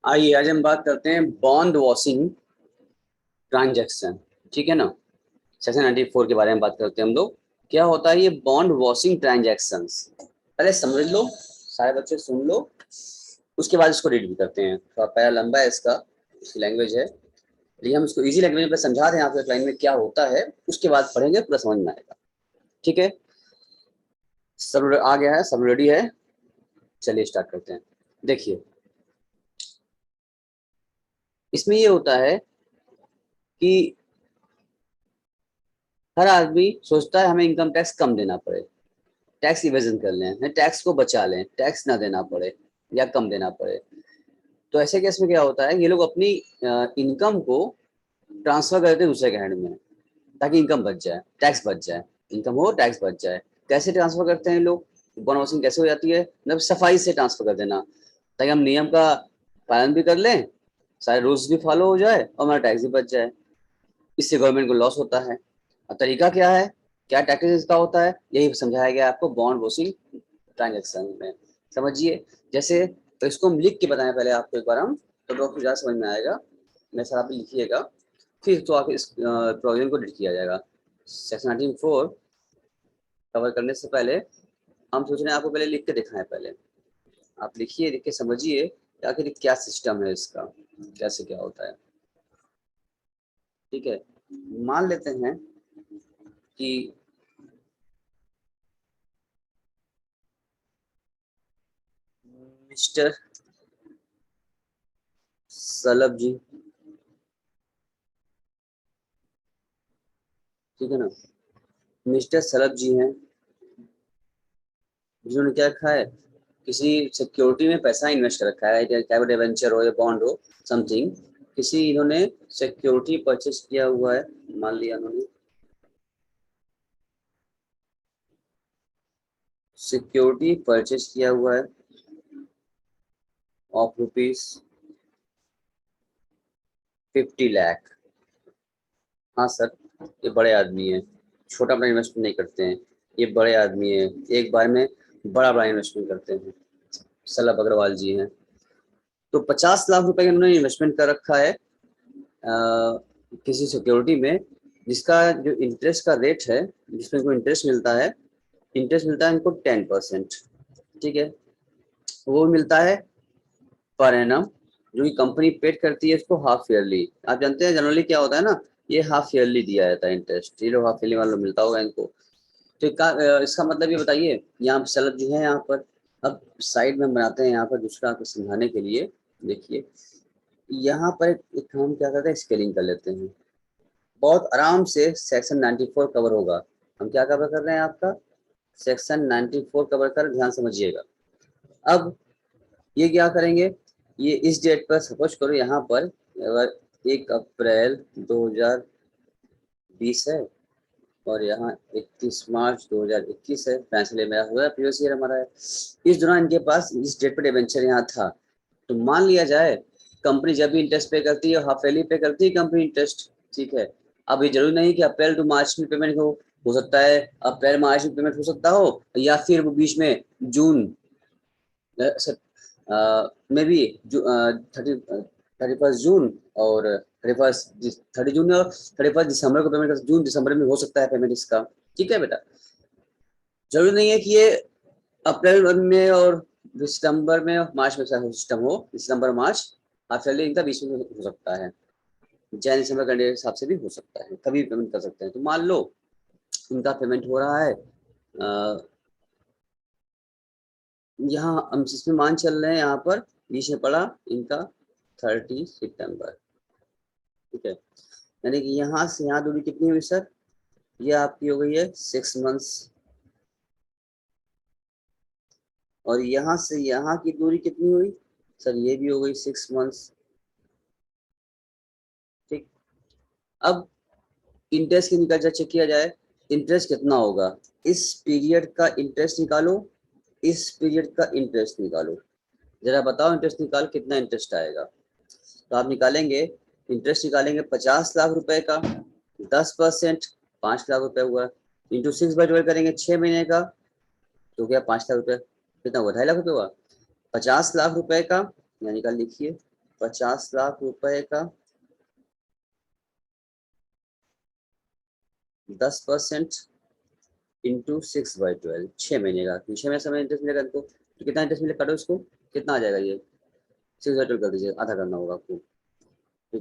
आइए आज हम बात करते हैं बॉन्ड वॉशिंग ट्रांजैक्शन। ठीक है ना। सेक्शन 94 के बारे में बात करते हैं हम लोग। क्या होता है ये बॉन्ड वॉशिंग ट्रांजैक्शंस? पहले समझ लो, सारे बच्चे सुन लो, उसके बाद इसको रीड भी करते हैं। थोड़ा पहला लंबा है इसका, इसकी लैंग्वेज है, लेकिन हम इसको इजी लैंग्वेज में समझा दें आपके लाइन में क्या होता है, उसके बाद पढ़ेंगे पूरा समझ में आएगा। ठीक है, सब आ गया है, सब रेडी है? चलिए स्टार्ट करते हैं। देखिए, इसमें ये होता है कि हर आदमी सोचता है हमें इनकम टैक्स कम देना पड़े, टैक्स इवेजन कर लें, टैक्स को बचा लें, टैक्स ना देना पड़े या कम देना पड़े। तो ऐसे केस में क्या होता है, ये लोग अपनी इनकम को ट्रांसफर करते हैं दूसरे के हैंड में, ताकि इनकम बच जाए, टैक्स बच जाए, इनकम हो टैक्स बच जाए। कैसे ट्रांसफर करते हैं लोग? बॉन्ड वॉशिंग कैसे हो जाती है? मतलब सफाई से ट्रांसफर कर देना, ताकि हम नियम का पालन भी कर लें, सारे रूल्स भी फॉलो हो जाए और हमारा टैक्स भी बच जाए। इससे गवर्नमेंट को लॉस होता है। और तरीका क्या है, क्या टैक्सेस का होता है, यही समझाया गया आपको बॉन्ड वॉशिंग ट्रांजैक्शन में। समझिए, जैसे तो इसको हम लिख के बताएं पहले आपको एक बार हम, तो आपको ज़्यादा समझ में आएगा। मैं सर आप लिखिएगा, फिर तो आप इस प्रोविजन को डिलीट किया जाएगा। सेक्शन 94 कवर करने से पहले हम सोच रहे हैं आपको पहले लिख के दिखाएं। पहले आप लिखिए, लिख के समझिए कि आखिर क्या सिस्टम है इसका, कैसे क्या होता है। ठीक है, मान लेते हैं कि मिस्टर सलभ जी, ठीक है ना, मिस्टर सलभ जी हैं, जिन्होंने क्या रखा है, किसी सिक्योरिटी में पैसा इन्वेस्ट कर रखा है, चाहे डिवेंचर हो या बॉन्ड हो, समथिंग। किसी इन्होंने सिक्योरिटी परचेज किया हुआ है, मान लिया उन्होंने सिक्योरिटी परचेज किया हुआ है ऑफ ₹50 लाख। हाँ सर, ये बड़े आदमी हैं, छोटा बड़ा इन्वेस्टमेंट नहीं करते हैं, ये बड़े आदमी हैं, एक बार में बड़ा बड़ा इन्वेस्टमेंट करते हैं। सलभ अग्रवाल जी हैं। तो 50 लाख रुपए का उन्होंने इन्वेस्टमेंट कर रखा है किसी सिक्योरिटी में, जिसका जो इंटरेस्ट का रेट है, जिसमें इनको इंटरेस्ट मिलता है इनको 10%। ठीक है, वो मिलता है पर एनम, जो कि कंपनी पेड करती है इसको हाफ ईयरली। आप जानते हैं जनरली क्या होता है ना, ये हाफ ईयरली दिया जाता है इंटरेस्ट, ये लोग हाफ ईयरली वालों मिलता होगा इनको। तो इसका मतलब ये बताइए, यहाँ पे सलभ जो है यहाँ पर, अब साइड में बनाते हैं यहाँ पर दूसरा आपको समझाने के लिए। देखिए, यहाँ पर एक हम क्या करते हैं, स्केलिंग कर लेते हैं, बहुत आराम से सेक्शन 94 कवर होगा। हम क्या कवर कर रहे हैं, आपका सेक्शन 94 कवर कर, ध्यान समझिएगा। अब ये क्या करेंगे, ये इस डेट पर सपोज करो यहाँ पर अगर 1 अप्रैल 2020 है, और यहाँ 31 मार्च 2021 है, फैसले मेरा हुआ है, प्रीवियस ईयर हमारा है। इस दौरान इनके पास इस डेट पर डिबेंचर यहाँ था। तो मान लिया जाए कंपनी जब भी इंटरेस्ट पे करती है, हाफ ईयरली पे करती है कंपनी इंटरेस्ट। ठीक है, अब ये जरूरी नहीं कि अप्रैल टू मार्च में पेमेंट हो सकता है अप्रैल मार्च में पेमेंट हो सकता हो, या फिर वो बीच में जून में भी 31 जून और 30 जून और 31 दिसंबर को पेमेंट कर, जून दिसंबर में हो सकता है पेमेंट इसका। ठीक है बेटा, जरूरी नहीं है कि ये अप्रैल में और दिसंबर में और मार्च में सिस्टम हो, दिसंबर मार्च हाफ ईयरली इनका बीच में हो सकता है, जैन दिसंबर के हिसाब से भी हो सकता है, कभी भी पेमेंट कर सकते हैं। तो मान लो उनका पेमेंट हो रहा है यहाँ हम इसमें मान चल रहे हैं, यहाँ पर बीच में पड़ा इनका 30 सितंबर। ठीक है, यानी कि यहाँ से यहाँ दूरी कितनी हुई सर, ये आपकी हो गई है 6 मंथ्स, और यहाँ से यहाँ की दूरी कितनी हुई सर, ये भी हो गई 6 मंथ्स। ठीक, अब इंटरेस्ट की निकल चेक किया जाए, इंटरेस्ट कितना होगा, इस पीरियड का इंटरेस्ट निकालो, इस पीरियड का इंटरेस्ट निकालो, जरा बताओ इंटरेस्ट निकाल कितना इंटरेस्ट आएगा। तो आप निकालेंगे, इंटरेस्ट निकालेंगे 50 लाख रुपए का, 10%, 5 लाख रुपए हुआ, इंटू 6/12 करेंगे 6 महीने का, तो क्या 5 लाख रुपए कितना हुआ, 2.5 लाख रुपए हुआ। 50 लाख रुपए का, यहाँ निकाल लिखिए, 50 लाख रुपए का 10% इंटू 6/12, 6 महीने का, 6 महीने समय इंटरेस्ट मिलेगा इनको, तो कितना इंटरेस्ट मिलेगा, काटो इसको, कितना आ जाएगा ये, 6/12 कर दीजिए, आधा करना होगा आपको, तो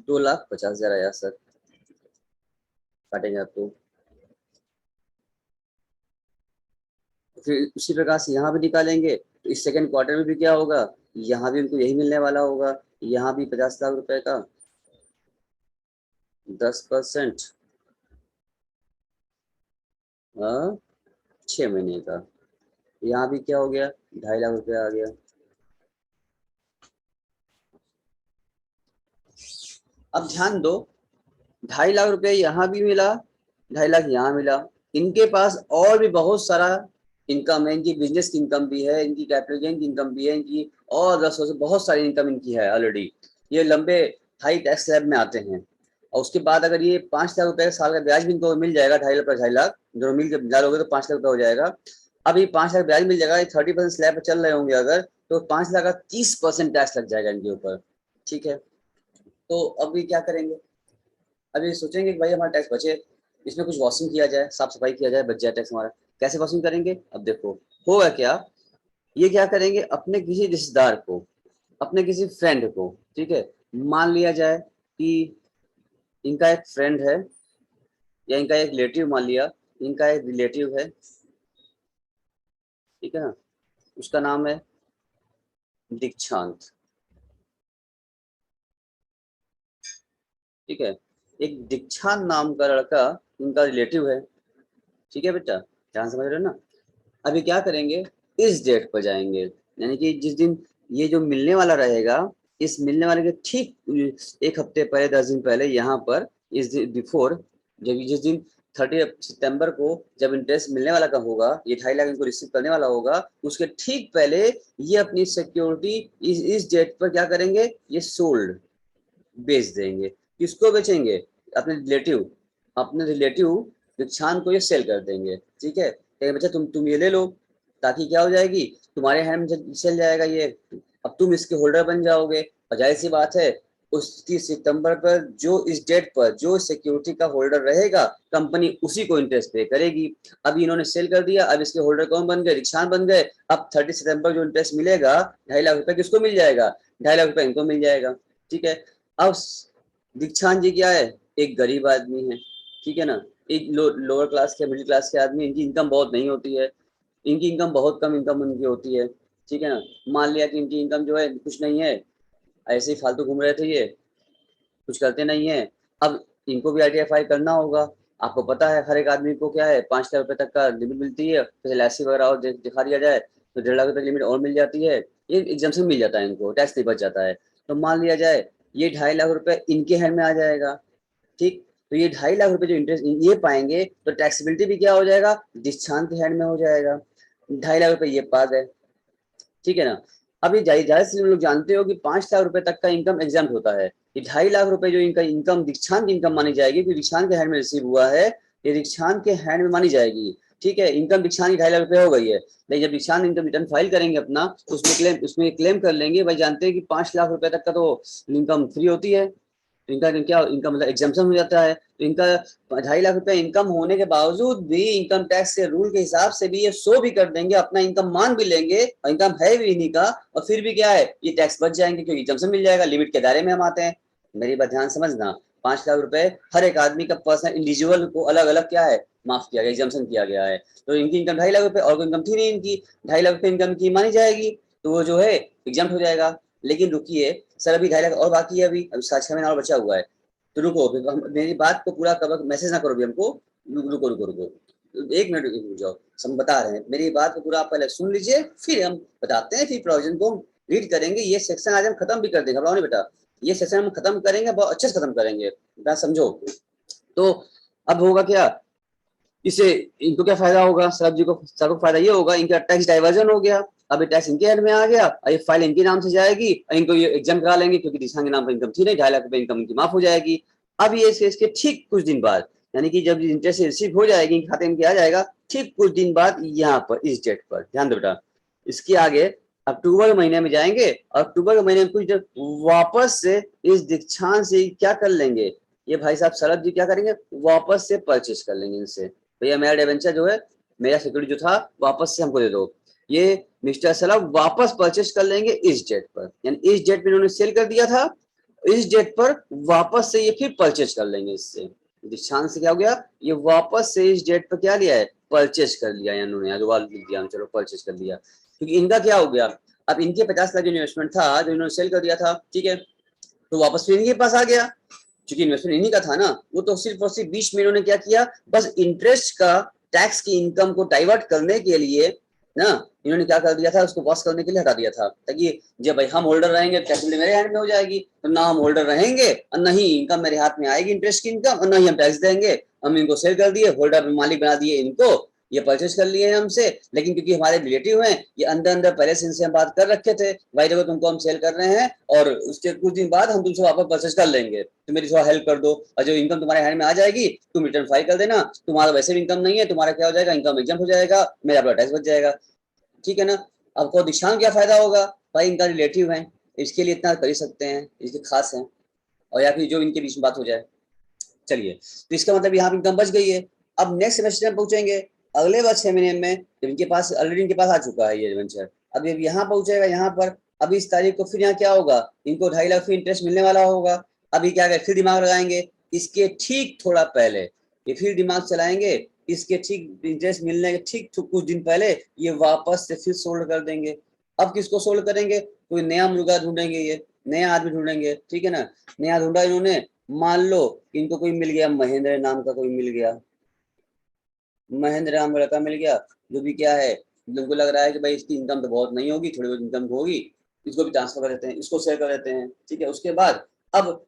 2,50,000 आया सर, काटेंगे आपको। फिर उसी प्रकार से यहाँ भी निकालेंगे, तो इस सेकंड क्वार्टर में भी क्या होगा, यहाँ भी उनको यही मिलने वाला होगा, यहाँ भी 50 लाख रुपए का 10%, 6 महीने का, यहाँ भी क्या हो गया, 2.5 लाख रुपए आ गया। अब ध्यान दो, 2.5 लाख रुपए यहाँ भी मिला, 2.5 लाख यहाँ मिला, इनके पास और भी बहुत सारा इनकम है, इनकी बिजनेस की इनकम भी है, इनकी कैपिटल गेन की इनकम भी है, इनकी और 10 से बहुत सारी इनकम इनकी है ऑलरेडी, ये लंबे हाई टैक्स स्लैब में आते हैं। और उसके बाद अगर ये 5 लाख रुपए का साल का ब्याज भी इनको मिल जाएगा, 2.5 लाख दोनों मिल के डालोगे तो 5 लाख रुपए हो जाएगा। अब ये 5 लाख ब्याज मिल जाएगा, 30% स्लैब पर चल रहे होंगे अगर, तो 5 लाख का 30% टैक्स लग जाएगा इनके ऊपर, ठीक है। तो अभी क्या करेंगे, अभी सोचेंगे कि भाई हमारा टैक्स बचे, इसमें कुछ वॉशिंग किया जाए, साफ सफाई किया जाए, बच जाए टैक्स हमारा। कैसे वॉशिंग करेंगे, अब देखो होगा क्या, ये क्या करेंगे, अपने किसी रिश्तेदार को, अपने किसी फ्रेंड को, ठीक है, मान लिया जाए कि इनका एक फ्रेंड है या इनका एक रिलेटिव, मान लिया इनका एक रिलेटिव है, ठीक है ना, उसका नाम है दीक्षांत, ठीक है, एक दीक्षांत नाम का लड़का इनका रिलेटिव है, ठीक है बेटा, ध्यान समझ रहे हो ना। अभी क्या करेंगे, इस डेट पर जाएंगे, यानी कि जिस दिन ये जो मिलने वाला रहेगा, इस मिलने वाले के ठीक 1 हफ्ते पहले, 10 दिन पहले, यहाँ पर इस बिफोर, जब जिस दिन 30 सितंबर को जब इंटरेस्ट मिलने वाला का होगा, ये 2.5 लाख इनको रिसीव करने वाला होगा, उसके ठीक पहले ये अपनी सिक्योरिटी इस डेट पर क्या करेंगे, ये सोल्ड, बेच देंगे। किसको बेचेंगे, अपने रिलेटिव दीक्षांत को ये सेल कर देंगे, ठीक है, कहेंगे बच्चा तुम ये ले लो, ताकि क्या हो जाएगी, तुम्हारे हैंड में चल जाएगा ये, अब तुम इसके होल्डर बन जाओगे, और जाहिर सी बात है उस 30 सितंबर पर जो इस डेट पर जो सिक्योरिटी का होल्डर रहेगा, कंपनी उसी को इंटरेस्ट पे करेगी। अब इन्होंने सेल कर दिया, अब इसके होल्डर कौन बन गए, दीक्षांत बन गए। अब 30 सितंबर जो इंटरेस्ट मिलेगा 2.5 लाख रुपए किसको मिल जाएगा, 2.5 लाख रुपए इनको मिल जाएगा, ठीक है। अब दीक्षांत जी क्या है, एक गरीब आदमी है, ठीक है ना, एक लोअर क्लास के, मिडिल क्लास के आदमी, इनकी इनकम बहुत नहीं होती है, इनकी इनकम बहुत कम इनकम उनकी होती है, ठीक है ना। मान लिया कि इनकी इनकम जो है कुछ नहीं है, ऐसे ही फालतू घूम रहे थे ये, कुछ करते नहीं है। अब इनको भी ITI करना होगा, आपको पता है हर एक आदमी को क्या है, 5 लाख रुपए तक का लिमिट मिलती है, फिर LIC वगैरह और दिखा दिया जाए तो 1.5 लाख रुपए लिमिट और मिल जाती है, ये एग्जाम्शन मिल जाता है, इनको टैक्स नहीं बच जाता है। तो मान लिया जाए ये 2.5 लाख रुपए इनके हैंड में आ जाएगा, ठीक, तो ये 2.5 लाख रुपए जो इंटरेस्ट ये पाएंगे, तो टैक्सेबिलिटी भी क्या हो जाएगा, दीक्षांत के हैंड में हो जाएगा, 2.5 लाख रुपए ये पा गए, ठीक है ना। अभी जाहिर से लोग जानते हो कि 5 लाख रुपए तक का इनकम एग्जाम्प्ट होता है, ये 2.5 लाख रुपए जो इनका इनकम दीक्षांत की इनकम मानी जाएगी, क्योंकि दीक्षांत के हैंड में रिसीव हुआ है, ये दीक्षांत के हैंड में मानी जाएगी, ठीक है। इनकम दीक्षांत की 2.5 लाख रुपए हो गई है, लेकिन जब दीक्षांत इनकम रिटर्न फाइल करेंगे अपना, तो उसमें क्लेम कर लेंगे, भाई जानते हैं कि 5 लाख रुपए तक का तो इनकम फ्री होती है, इनका क्या इनका मतलब एग्जाम्पशन हो जाता है, तो इनका 2.5 लाख रुपए इनकम होने के बावजूद भी इनकम टैक्स के रूल के हिसाब से भी ये शो भी कर देंगे, अपना इनकम मान भी लेंगे, और इनकम है भी इन्हीं का, और फिर भी क्या है, ये टैक्स बच जाएंगे, क्योंकि एग्जाम्पशन मिल जाएगा, लिमिट के दायरे में हम आते हैं। मेरी बात ध्यान समझना, 5 लाख रुपए हर एक आदमी का पर्सनल इंडिविजुअल को अलग अलग क्या है, माफ किया गया, एग्जाम्पशन किया गया है। तो इनकी इनकम 2.5 लाख रुपए, और कोई इनकम थी नहीं इनकी, 2.5 लाख रुपए इनकम की मानी जाएगी, तो वो जो है एग्जाम्प्ट हो जाएगा। लेकिन रुकिए सर, अभी 2.5 लाख और बाकी है, अभी 6 महीना और बचा हुआ है, तो रुको, मेरी बात को पूरा कवर, मैसेज ना करो भी हमको, रुको रुको रुको, 1 मिनट रुक जाओ, हम बता रहे हैं, मेरी बात को पूरा आप पहले सुन लीजिए, फिर हम बताते हैं, फिर प्रोविजन को रीड करेंगे। ये सेक्शन आज हम खत्म भी कर देंगे, घबराओ नहीं बेटा, ये सेक्शन हम खत्म करेंगे, बहुत अच्छे से खत्म करेंगे, बात समझो। तो अब होगा क्या, इससे इनको क्या फायदा होगा, सरब जी को, सबको फायदा ये होगा, इनका टैक्स डाइवर्जन हो गया, अब ये टैक्स इनके हेड में आ गया, और ये फाइल इनके नाम से जाएगी, और इनको ये एग्जाम करा लेंगे, क्योंकि दिशा के नाम पर इनकम थी नहीं, 2.5 लाख रुपए इनकम इनकी माफ हो जाएगी। अब ये इसके ठीक कुछ दिन बाद, यानी कि जब इंटरेस्ट रिसीव हो जाएगी, खाते में आ जाएगा, ठीक कुछ दिन बाद यहाँ पर इस डेट पर ध्यान दो बेटा, इसके आगे अक्टूबर महीने में जाएंगे और अक्टूबर के महीने में कुछ देर वापस से इस दीक्षांत से क्या कर लेंगे, ये भाई साहब शरद जी क्या करेंगे, वापस से परचेज कर लेंगे इनसे, भैया मेरा डिबेंचर जो है, मेरा सिक्योरिटी जो था वापस से हमको दे दो। ये मिस्टर सलाब वापस परचेज कर लेंगे इस डेट पर, यानी इस डेट पर इन्होंने सेल कर दिया था, इस डेट पर वापस से ये फिर परचेज कर लेंगे इससे। दीक्षांत से क्या हो गया, ये वापस से इस डेट पर क्या लिया है, परचेज कर लिया, इन्होंने दोबारा लिख दिया, चलो परचेज कर लिया, क्योंकि इनका क्या हो गया, अब इनके 50 लाख जो इन्वेस्टमेंट था जो इन्होंने सेल कर दिया था, ठीक है, तो वापस फिर इनके पास आ गया, क्योंकि इन्वेस्टमेंट इन्हीं का था ना, वो तो सिर्फ और सिर्फ बीच में इन्होंने क्या किया, बस इंटरेस्ट का टैक्स की इनकम को डाइवर्ट करने के लिए ना इन्होंने क्या कर दिया था, उसको वॉश करने के लिए हटा दिया था, ताकि जब भाई हम होल्डर रहेंगे टैक्स मेरे हैंड में हो जाएगी, तो ना हम होल्डर रहेंगे और नहीं इनकम मेरे हाथ में आएगी इंटरेस्ट की इनकम, और नहीं हम टैक्स देंगे, हम इनको सेल कर दिए, होल्डर मालिक बना दिए इनको, ये परचेज कर लिए हैं हमसे, लेकिन क्योंकि हमारे रिलेटिव हैं, ये अंदर अंदर पहले से इनसे हम बात कर रखे थे, भाई देखो तुमको हम सेल कर रहे हैं और उसके कुछ दिन बाद हम तुमसे वापस परचेज कर लेंगे, तो मेरी थोड़ा हेल्प कर दो, और जो इनकम तुम्हारे हैंड में आ जाएगी तुम रिटर्न फाइल कर देना, तुम्हारा वैसे भी इनकम नहीं है, तुम्हारा क्या हो जाएगा, इनकम एग्जाम्प्ट हो जाएगा, मेरा अपना टैक्स बच जाएगा, ठीक है ना। अब को दीक्षांत क्या फायदा होगा, भाई इनका रिलेटिव है, इसके लिए इतना कर ही सकते हैं, इसके खास हैं, और या फिर जो इनके बीच में बात हो जाए, चलिए, तो इसका मतलब यहाँ पे इनकम बच गई है। अब नेक्स्ट सेमेस्टर में पहुंचेंगे, अगले वर्ष 6 महीने में, जब इनके पास ऑलरेडी इनके पास आ चुका है ये वेंचर, अब ये यहाँ पहुंचेगा, यहाँ पर अभी इस तारीख को फिर यहाँ क्या होगा, इनको 2.5 लाख फिर इंटरेस्ट मिलने वाला होगा, अभी क्या फिर दिमाग लगाएंगे, इसके ठीक थोड़ा पहले ये फिर दिमाग चलाएंगे, इसके ठीक इंटरेस्ट मिलने के ठीक कुछ दिन पहले ये वापस से फिर सोल्ड कर देंगे। अब किसको सोल्ड करेंगे, कोई नया मुर्गा ढूंढेंगे, ये नया आदमी ढूंढेंगे, ठीक है ना, नया ढूंढा इन्होंने, मान लो इनको कोई मिल गया, महेंद्र नाम का कोई मिल गया, महेंद्र नाम का लड़का मिल गया, जो भी क्या है, उनको लग रहा है कि भाई इसकी इनकम तो बहुत नहीं होगी, थोड़ी बहुत इनकम होगी, इसको भी ट्रांसफर कर देते हैं, इसको शेयर कर देते हैं, ठीक है, उसके बाद अब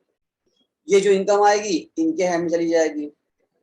ये जो इनकम आएगी इनके हैंड में चली जाएगी,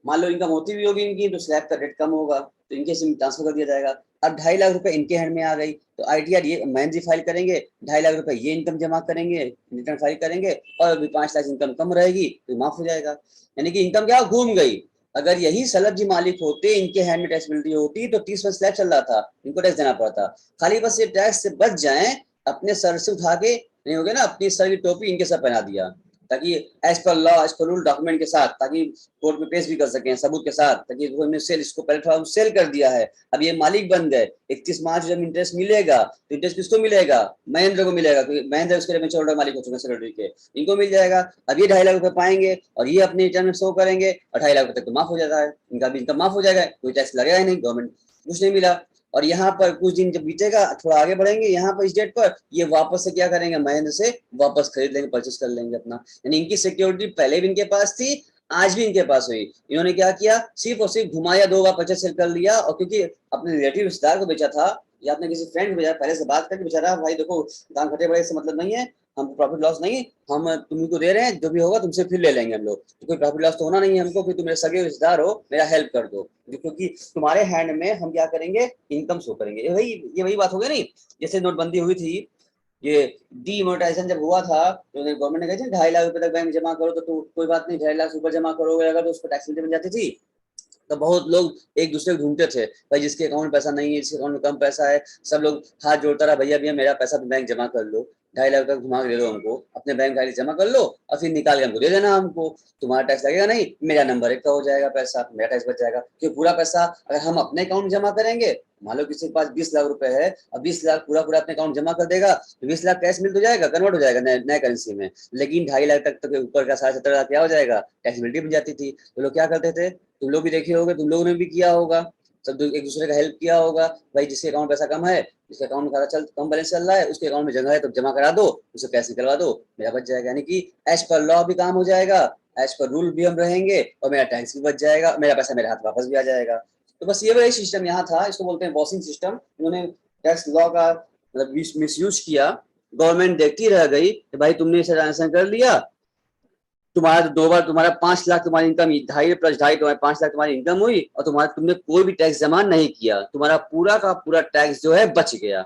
मान लो इनकम होती भी होगी इनकी तो स्लैब का रेट कम होगा, तो इनके सिम ट्रांसफर कर दिया जाएगा। अब 2.5 लाख रुपए इनके हैंड में आ गई, तो आईटीआर ये महेंद्र फाइल करेंगे, 2.5 लाख रुपए ये इनकम जमा करेंगे, रिटर्न फाइल करेंगे, और अभी 5 लाख इनकम कम रहेगी तो माफ हो जाएगा, यानी कि इनकम क्या घूम गई। अगर यही सलत जी मालिक होते, इनके हैंड में टैक्स मिलती होती तो 30 में स्लैब चल रहा था, इनको टैक्स देना पड़ता, खाली बस ये टैक्स से बच जाए, अपने सर से उठा के नहीं हो गया ना, अपनी सर की टोपी इनके सर पहना दिया, ताकि as per law as per rule document के साथ, ताकि कोर्ट में पेश भी कर सकें सबूत के साथ, ताकि सेल इसको पहले थोड़ा सेल कर दिया है, अब ये मालिक बन गए, 31 मार्च जब इंटरेस्ट मिलेगा तो इंटरेस्ट किसको मिलेगा, महेंद्र को मिलेगा, क्योंकि महेंद्र उसके लिए होल्डर मालिक हो चुके सिक्योरिटी के, इनको मिल जाएगा। अब ये 2.5 लाख रुपए पाएंगे और ये अपने रिटर्न में शो करेंगे और 2.5 लाख रुपए तक तो माफ हो जाता है, इनका भी इनकम माफ हो जाएगा, कोई टैक्स लगेगा ही नहीं, गवर्नमेंट कुछ नहीं मिला। और यहाँ पर कुछ दिन जब बीतेगा, थोड़ा आगे बढ़ेंगे, यहाँ पर इस डेट पर ये वापस से क्या करेंगे, महेंद्र से वापस खरीद लेंगे, परचेज कर लेंगे अपना, यानी इनकी सिक्योरिटी पहले भी इनके पास थी, आज भी इनके पास हुई, इन्होंने क्या किया, सिर्फ और सिर्फ घुमाया, 2 बार परचेज सेल कर लिया, और क्योंकि अपने रिलेटिव रिश्तेदार को बेचा था या अपने किसी फ्रेंड को बेचा, पहले से बात करके बेचा रहा, भाई देखो दाम घटे बड़े से मतलब नहीं है, हम प्रॉफिट लॉस नहीं, हम तुमको दे रहे हैं, जो भी होगा तुमसे फिर ले लेंगे हम लोग, तो कोई प्रॉफिट लॉस तो होना नहीं है हमको, फिर तुम मेरे सगे रिश्तेदार हो, मेरा हेल्प कर दो, क्योंकि तुम्हारे हैंड में हम क्या करेंगे, इनकम शो करेंगे, ये वही बात हो गई नहीं, जैसे नोटबंदी हुई थी, ये डीमोनेटाइजेशन जब हुआ था तो गवर्नमेंट ने कहा था 2.5 लाख रुपए तक बैंक जमा करो, तो कोई बात नहीं, 2.5 लाख ऊपर जमा करोगे अगर तो उसको टैक्स बन जाती थी, तो बहुत लोग एक दूसरे को ढूंढते थे, भाई जिसके अकाउंट में पैसा नहीं है, जिसके अकाउंट में कम पैसा है, सब लोग हाथ जोड़ता रहा, भैया भैया मेरा पैसा बैंक जमा कर लो, 2.5 लाख रुपए घुमा के दे दो हमको, अपने बैंक खाली जमा कर लो और फिर निकाल के हमको दे देना, हमको तुम्हारा टैक्स लगेगा नहीं, मेरा नंबर 1 का हो जाएगा पैसा, मेरा टैक्स बच जाएगा, क्योंकि पूरा पैसा अगर हम अपने अकाउंट में जमा करेंगे, मान लो किसी के पास 20 लाख रुपए है और 20 लाख पूरा पूरा अपने अकाउंट जमा कर देगा, तो 20 लाख कैश मिल तो जाएगा, कन्वर्ट हो जाएगा नए करेंसी में, लेकिन 2.5 लाख तक ऊपर का 70.5 लाख क्या हो जाएगा, टैक्सेबिलिटी बन जाती थी, तो लोग क्या करते थे, तुम लोग भी देखे होगे, तुम लोगों ने भी किया होगा, सब एक दूसरे का हेल्प किया होगा, भाई जिसके अकाउंट पैसा कम है, जिसके अकाउंट में खाता चल कम बैलेंस चल रहा है, उसके अकाउंट में जगह है तो जमा करा दो, उसे कैश निकलवा दो, मेरा बच जाएगा, यानी कि एज पर लॉ भी काम हो जाएगा, एज पर रूल भी हम रहेंगे, और मेरा टैक्स भी बच जाएगा, मेरा पैसा मेरे हाथ वापस भी आ जाएगा। तो बस ये वही सिस्टम यहाँ था, इसको बोलते हैं वॉशिंग सिस्टम, उन्होंने टैक्स लॉ का मतलब मिस यूज किया, गवर्नमेंट देखती रह गई कि भाई तुमने इसे ट्रांजेक्शन कर लिया, तुम्हारा 2 बार तुम्हारा 5 लाख तुम्हारी इनकम, 2.5 प्लस 2.5 तुम्हारे 5 लाख तुम्हारी इनकम हुई, और तुम्हारा तुमने कोई भी टैक्स जमा नहीं किया, तुम्हारा पूरा का पूरा टैक्स जो है बच गया,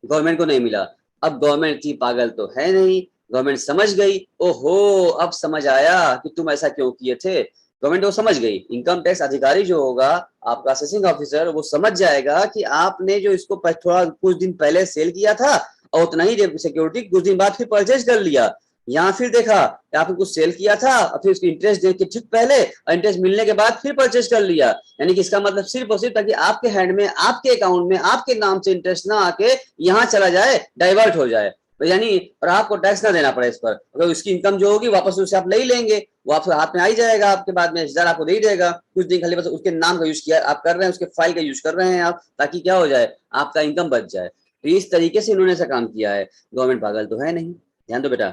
गवर्नमेंट को नहीं मिला। अब गवर्नमेंट इतनी पागल तो है नहीं, गवर्नमेंट समझ गई, ओहो अब समझ आया कि तुम ऐसा क्यों किए थे, गवर्नमेंट वो समझ गई, इनकम टैक्स अधिकारी जो होगा आपका असेसिंग ऑफिसर, वो समझ जाएगा कि आपने जो इसको थोड़ा कुछ दिन पहले सेल किया था, और उतना ही सिक्योरिटी कुछ दिन बाद फिर परचेज कर लिया, यहाँ फिर देखा कि आपने कुछ सेल किया था और फिर उसकी इंटरेस्ट देके ठीक पहले और इंटरेस्ट मिलने के बाद फिर परचेज कर लिया, यानी कि इसका मतलब सिर्फ और सिर्फ ताकि आपके हैंड में, आपके अकाउंट में, आपके नाम से इंटरेस्ट ना आके यहाँ चला जाए, डाइवर्ट हो जाए, तो यानी और आपको टैक्स ना देना पड़े इस पर। अगर इसकी इनकम जो होगी वापस उससे आप ले ही लेंगे, वो आपके हाथ में आ ही जाएगा, आपके बाद में रिश्तेदार आपको दे ही देगा, कुछ दिन खाली बस उसके नाम का यूज किया आप कर रहे हैं, उसके फाइल का यूज कर रहे हैं आप, ताकि क्या हो जाए, आपका इनकम बच जाए। तो इस तरीके से इन्होंने ऐसा काम किया है। गवर्नमेंट पागल तो है नहीं, ध्यान दो बेटा,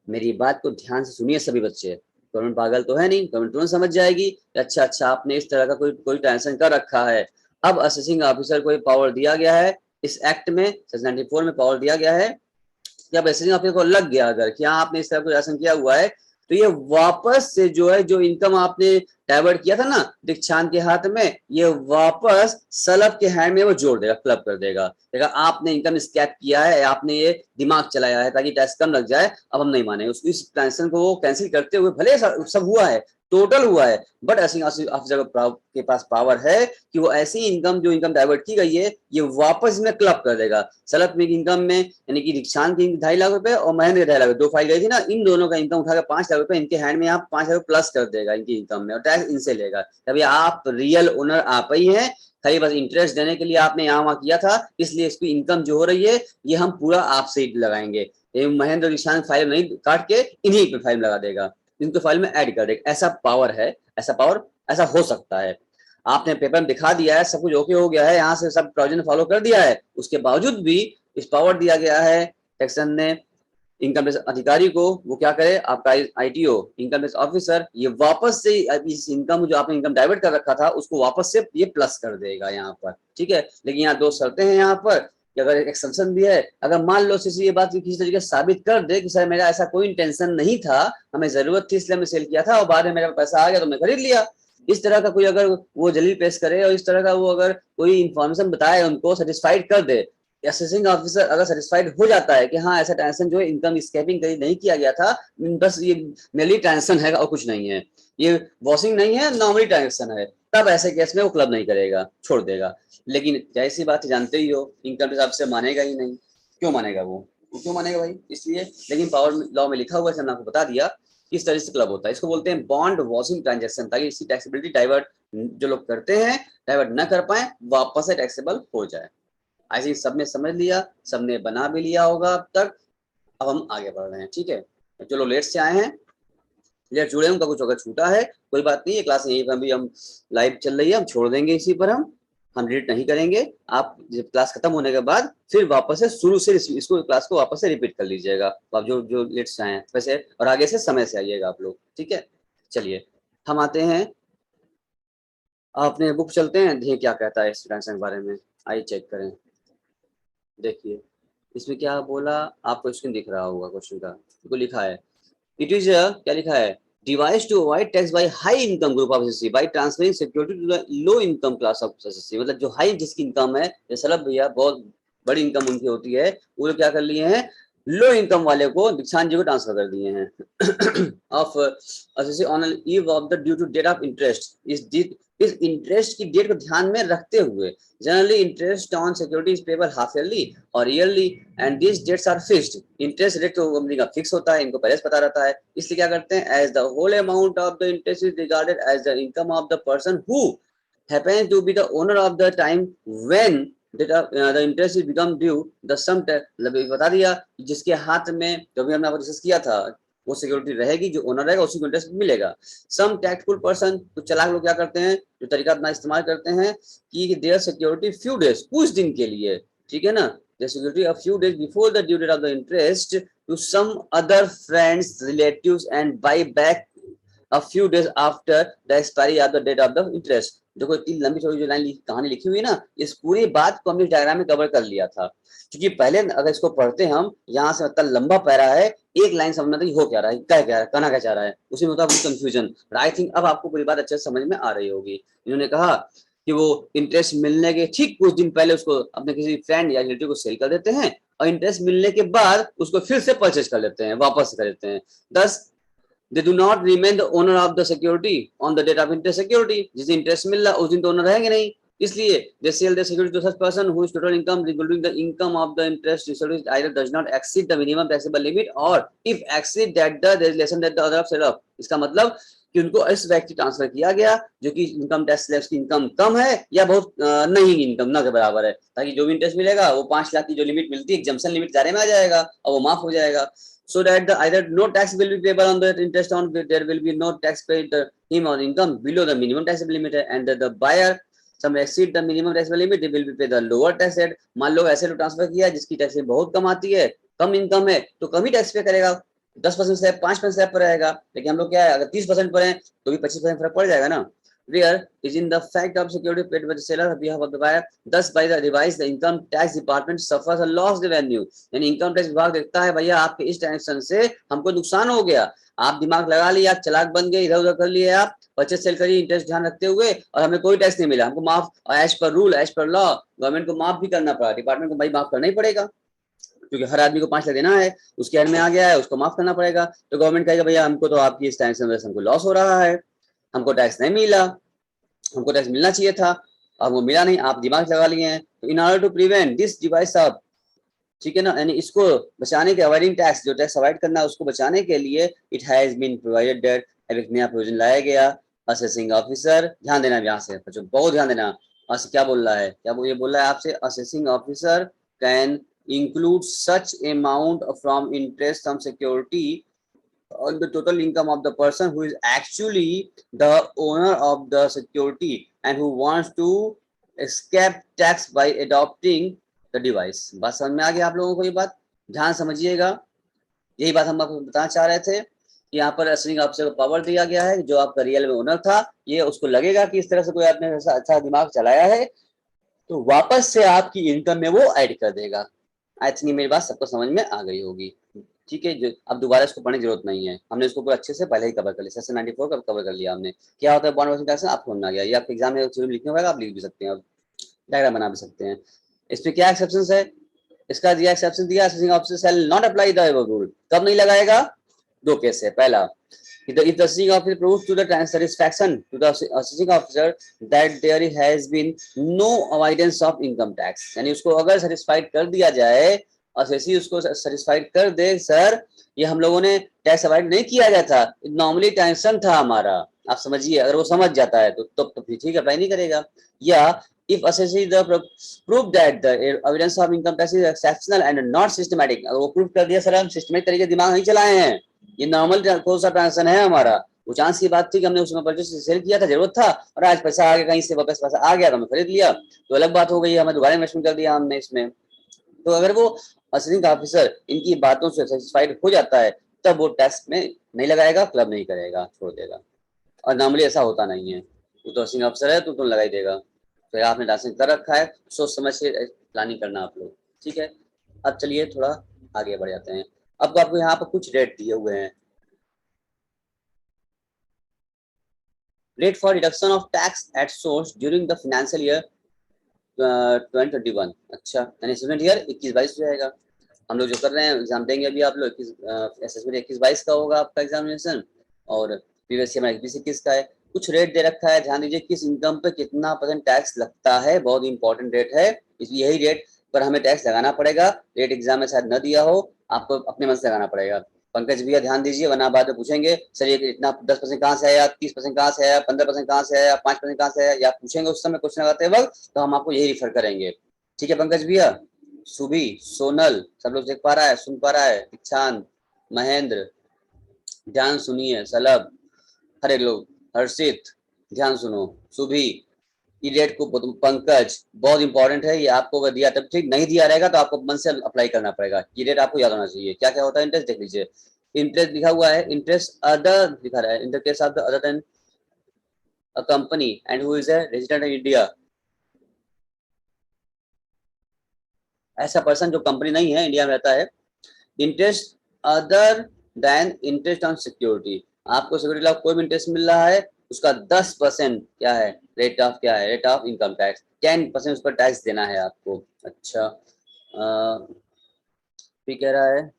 मेरी बात को ध्यान से सुनिए सभी बच्चे, गवर्नमेंट पागल तो है नहीं, गवर्नमेंट तुरंत समझ जाएगी कि अच्छा अच्छा आपने इस तरह का कोई ट्रांजेक्शन कर रखा है। अब असेसिंग ऑफिसर को पावर दिया गया है इस एक्ट में, सेक्शन 94 में पावर दिया गया है कि अब असेसिंग ऑफिसर को लग गया अगर कि हाँ आपने इस तरह का ट्रांजेक्शन किया हुआ है, तो ये वापस से जो है जो इनकम आपने डाइवर्ट किया था ना दीक्षांत के हाथ में, ये वापस सलभ के हैंड में वो जोड़ देगा, क्लब कर देगा, देखा आपने इनकम स्कैप किया है, आपने ये दिमाग चलाया है ताकि टैक्स कम लग जाए, अब हम नहीं मानेंगे। इस ट्रांजेक्शन को वो कैंसिल करते हुए भले सब हुआ है, टोटल हुआ है, बट असेसिंग ऑफिसर के पास पावर है कि वो ऐसी इनकम जो इनकम डाइवर्ट की गई है ये वापस में क्लब कर देगा सलभ में इनकम में, यानी कि दीक्षांत की 2.5 लाख रुपए और महेंद्र के 2.5 लाख, दो फाइल गई थी ना, इन दोनों का इनकम उठाकर 5 लाख रुपए इनके हैंड में यहाँ 5 लाख प्लस कर देगा इनकी इनकम में, और टैक्स इनसे लेगा। तभी आप रियल ओनर आप ही हैं, खाली बस इंटरेस्ट देने के लिए आपने यहाँ वहां किया था, इसलिए इसकी इनकम जो हो रही है ये हम पूरा आपसे ही लगाएंगे, महेंद्र दीक्षांत फाइल नहीं काट के इन्हीं पे फाइल लगा देगा, इनको फाइल में ऐड कर देगा। ऐसा पावर है, ऐसा पावर ऐसा हो सकता है। आपने पेपर में दिखा दिया है, सब कुछ ओके हो गया है, यहाँ से सब प्रोविजन फॉलो कर दिया है, उसके बावजूद भी इस पावर दिया गया है सेक्शन ने इनकम टैक्स अधिकारी को, वो क्या करे, आपका आईटीओ इनकम टैक्स ऑफिसर ये वापस से इस इनकम जो आपने इनकम डाइवर्ट कर रखा था उसको वापस से ये प्लस कर देगा यहाँ पर, ठीक है। लेकिन यहाँ दो शर्तें हैं यहाँ पर, अगर एक एक्सेप्शन भी है, अगर मान लो ये बात किसी तरीके से साबित कर दे कि सर मेरा ऐसा कोई इंटेंशन नहीं था, हमें जरूरत थी इसलिए मैं सेल किया था और बाद में मेरा पैसा आ गया तो मैं खरीद लिया, इस तरह का कोई अगर वो दलील पेश करे और इस तरह का वो अगर कोई इंफॉर्मेशन बताए उनको, सेटिस्फाइड कर दे, असेसिंग ऑफिसर अगर सेटिस्फाइड हो जाता है कि हाँ ऐसा ट्रांजेक्शन जो इनकम स्कैपिंग कहीं नहीं किया गया था, बस ये मेनली ट्रांजेक्शन है और कुछ नहीं है, ये वॉशिंग नहीं है, नॉर्मली ट्रांजेक्शन है, तब ऐसे केस में वो क्लब नहीं करेगा, छोड़ देगा। लेकिन जैसी बात जानते ही हो इनकम टैक्स आपसे मानेगा ही नहीं, क्यों मानेगा वो क्यों मानेगा भाई, इसलिए। लेकिन पावर लॉ में लिखा हुआ है, हमने आपको बता दिया किस तरह से क्लब होता है, इसको बोलते हैं बॉन्ड वॉशिंग ट्रांजेक्शन, ताकि इसकी टैक्सेबिलिटी डाइवर्ट जो लोग करते हैं डाइवर्ट न कर पाए, वापस से टैक्सेबल हो जाए। ऐसे सबने समझ लिया, सबने बना भी लिया होगा अब तक। अब हम आगे बढ़ रहे हैं, ठीक है। चलो लेट से आए हैं, लेट जुड़े, उनका कुछ अगर छूटा है कोई बात नहीं है, क्लास यहीं पर भी हम लाइव चल रही है, हम छोड़ देंगे इसी पर, हम डिलीट नहीं करेंगे। आप जब क्लास खत्म होने के बाद फिर वापस से शुरू से इसको क्लास को वापस से रिपीट कर लीजिएगा, आप जो जो लेट से आए वैसे, और आगे से समय से आइएगा आप लोग, ठीक है। चलिए हम आते हैं अपने बुक, चलते हैं, देखिए क्या कहता है इस ट्रांजेक्शन के बारे में, आइए चेक करें। देखिए इसमें क्या बोला, आपको स्क्रीन दिख रहा होगा क्वेश्चन का, तो लिखा है इट इज क्या लिखा है, device to avoid tax by high income group of SSC by transferring security to the low income class of SSC, मतलब जो हाई जिसकी इनकम है, जैसे सलभ भैया बहुत बड़ी इनकम उनकी होती है, वो लोग क्या कर लिए हैं, लो इनकम वाले को दीक्षांत जी को ट्रांसफर कर दिए हैं of SSC on eve of the due to date of interest, इस इंटरेस्ट की डेट को ध्यान में रखते हुए, generally interest on security is payable half yearly और yearly and this dates are fixed, interest rate तो कंपनी का फिक्स होता है, इनको पहले से पता रहता है, इसलिए क्या करते हैं, as the whole amount of the interest is regarded as the income of the person who happens to be the owner of the time when the interest is become due the sum, मतलब बता दिया जिसके हाथ में, जो भी हमने आपको डिस्कस किया था, वो सिक्योरिटी रहेगी, जो ओनर रहेगा उसी को इंटरेस्ट मिलेगा। सम टैक्टफुल पर्सन, तो चालाक लोग क्या करते हैं, जो तरीका अपना इस्तेमाल करते हैं कि देयर सिक्योरिटी फ्यू डेज, कुछ दिन के लिए, ठीक है ना, their security a few days before the due date of the interest to some other friends relatives and buy back a few days after the expiry of the date of the interest। देखो इतनी लंबी चौड़ी जो line कहानी लिखी हुई है ना, इस पूरी बात को हमने डायग्राम में कवर कर लिया था, क्योंकि पहले अगर इसको पढ़ते हम यहाँ से इतना लंबा पैरा है, एक लाइन समझना था हो क्या रहा है, क्या क्या कहना क्या चाह रहा है, उसी में होता है कंफ्यूजन। आई थिंक अब आपको पूरी बात अच्छे से समझ में आ रही होगी। इन्होंने कहा कि वो इंटरेस्ट मिलने के ठीक कुछ दिन पहले उसको अपने किसी फ्रेंड या रिलेटिव को सेल कर देते हैं, और इंटरेस्ट मिलने के बाद उसको फिर से परचेज कर लेते हैं, वापस कर लेते हैं। दस they do not remain the owner of the security on the date of interest security, जिस दिन इंटरेस्ट मिल रहा उस दिन तो ओनर रहेंगे नहीं, इसलिए they sell their security to such person whose total income including the income of the interest received either does not exceed the minimum taxable limit or if exceed that there is less than that the other sell off। इसका मतलब कि उनको इस व्यक्ति transfer किया गया जो कि इनकम टैक्स स्लैब की इनकम कम है या बहुत नहीं इनकम ना के बराबर है, ताकि जो भी इंटरेस्ट मिलेगा वो 5 लाख की जो लिमिट मिलती है एग्जम्पशन लिमिट दायरे में आ जाएगा और वो माफ हो जाएगा। So that the either no tax will be payable on the interest on there will be no tax paid him on income below the minimum taxable limit and the buyer some exceed the minimum taxable limit they will be pay the lower tax rate। मान लो ऐसे लो transfer किया जिसकी tax बहुत कम आती है, कम income है तो कम ही tax पे करेगा, 10% स्लैब 5% स्लैब पर रहेगा। लेकिन हम लोग क्या है अगर 30% पर है तो भी 25% फर्क पड़ जाएगा ना। Where is in the fact of security paid by the seller on behalf of the buyer, thus by the device the income tax department suffers a loss revenue। यानी इनकम टैक्स विभाग देखता है भैया आपके इस ट्रांजेक्शन से हमको नुकसान हो गया, आप दिमाग लगा लिए, आप चालाक बन गए, इधर उधर कर लिए, आप परचेज सेल करिए इंटरेस्ट ध्यान रखते हुए और हमें कोई टैक्स नहीं मिला, हमको माफ as per rule as per law government को माफ भी करना पड़ा, डिपार्टमेंट को भाई माफ करना ही पड़ेगा क्योंकि हर आदमी को 5 लाख देना है, उसके हर में आ गया है उसको माफ करना पड़ेगा। तो गवर्नमेंट कहेगा भैया हमको तो आपकी इस ट्रांजेक्शन से हमको लॉस हो रहा है, हमको टैक्स नहीं मिला, हमको टैक्स मिलना चाहिए था, अब वो मिला नहीं, आप दिमाग लगा लिए हैं। तो in order to prevent this device of, ठीक है ना, यानी इसको बचाने के अवॉइडिंग टैक्स जो टैक्स अवॉइड करना है उसको बचाने के लिए it has been provided that एक नया प्रोविजन लाया गया। असेसिंग ऑफिसर, ध्यान देना यहाँ से बच्चों बहुत ध्यान देना, क्या बोल रहा है, क्या वो ये बोल रहा है आपसे, assessing officer can include such amount from interest from security on the total income of the person who is actually the owner of the security and who wants to escape tax by adopting the device। बात समझ में आ गया आप लोगों को, ये बात ध्यान समझिएगा, यही बात हम आपको बताना चाह रहे थे कि यहाँ पर असेसिंग ऑफिसर को पावर दिया गया है, जो आपका रियल में ओनर था ये उसको लगेगा कि इस तरह से कोई आपने अच्छा दिमाग चलाया है तो वापस से आपकी इनकम में वो ऐड कर देगा। आई थिंक मेरी बात सबको समझ में आ गई होगी, ठीक है। जो अब दोबारा इसको पढ़ने की जरूरत नहीं है, हमने इसको पूरा अच्छे से पहले ही कवर कर लिया, सेक्शन 94 का कवर कर लिया हमने। क्या होता है बॉन्ड वॉशिंग टैक्स आपको समझ में आ गया, ये आपके एग्जाम में लिखने होगा आप लिख भी सकते हैं, अब डायग्राम बना भी सकते हैं। इसमें क्या एक्सेप्शन है, इसका दिया एक्सेप्शन दिया, assessing officer shall not apply the above rule, कब नहीं लगाएगा, दो केस है। पहला if the assessing officer proves to the satisfaction to the assessing officer that there has been no avoidance of income tax, यानी उसको अगर सेटिस्फाइड कर दिया जाए, असेसी उसको सेटिस्फाइड कर दे सर ये हम लोगों ने टैक्स अवॉइड नहीं किया गया था, नॉर्मली टेंशन था हमारा, आप समझिए, अगर वो समझ जाता है तो ठीक है अप्लाई नहीं करेगा। या if assessee the prove that the evidence of income tax is exceptional and not systematic, अगर वो प्रूव कर दिया सर हम सिस्टमेटिक तरीके दिमाग नहीं चलाए हैं, ये नॉर्मल कौन सा ट्रांजेक्शन है हमारा, वो चांस की बात थी कि हमने उसमें परचेस सेल किया था, जरूरत था और आज पैसा आ गया कहीं से, वापस पैसा आ गया तो हमने खरीद लिया, तो अलग बात हो गई, हमें दोबारा इन्वेस्टमेंट कर दिया हमने इसमें। तो अगर वो असेसिंग ऑफिसर इनकी बातों से सेटिस्फाइड हो जाता है तब वो टैक्स में नहीं लगाएगा, क्लब नहीं करेगा, छोड़ देगा, और नॉर्मली ऐसा होता नहीं है, वो तो असेसिंग ऑफिसर है तो लगा ही देगा। तो आपने ट्रांजेक्शन कर रखा है, सोच समझ से प्लानिंग करना आप लोग, ठीक है। अब चलिए थोड़ा आगे बढ़ जाते हैं, अब आपको यहाँ पर कुछ रेट दिए हुए हैं, rate for reduction of tax at source during the financial year 2021। अच्छा यानी स्टूडेंट ईयर 21-22 रहेगा, हम लोग जो कर रहे हैं एग्जाम देंगे अभी आप लोग 21 असेसमेंट 21-22 का होगा आपका एग्जामिनेशन, और प्रीवियस ईयर 20-21 का है। कुछ रेट दे रखा है, ध्यान दीजिए किस इनकम पे कितना % टैक्स लगता है, बहुत इंपॉर्टेंट रेट है, यही रेट पर हमें टैक्स लगाना पड़ेगा, रेट एग्जाम में शायद न दिया हो, आपको अपने मन से लगाना पड़ेगा। पंकज भैया ध्यान दीजिए वरना बाद में पूछेंगे सर ये इतना 10% कहाँ से आया, 30% कहाँ से आया, 15% कहाँ से आया, 5% कहाँ से आया, या पूछेंगे उस समय क्वेश्चन लगाते वक्त तो हम आपको यही रिफर करेंगे, ठीक है पंकज भैया। सुबी, सोनल, सब लोग देख पा रहा है, सुन पा रहा है, इच्छांत, महेंद्र ध्यान सुनिए, सलभ, हरे लोग, हर्षित ध्यान सुनो, सुभी, ये रेट को पंकज बहुत इंपॉर्टेंट है, ये आपको अगर दिया तब ठीक, नहीं दिया रहेगा तो आपको मन से अप्लाई करना पड़ेगा, ये रेट आपको याद होना चाहिए। क्या क्या होता है इंटरेस्ट देख लीजिए, इंटरेस्ट लिखा हुआ है, इंटरेस्ट अदर लिखा रहा है, in the case of the other than a company and who is a resident in India, ऐसा पर्सन जो कंपनी नहीं है इंडिया में रहता है, interest other than interest on security, आपको सिक्योरिटी लाभ कोई भी इंटरेस्ट मिल रहा है उसका 10% क्या है, रेट ऑफ क्या है, रेट ऑफ इनकम टैक्स, 10% उस पर टैक्स देना है आपको। अच्छा भी कह रहा है,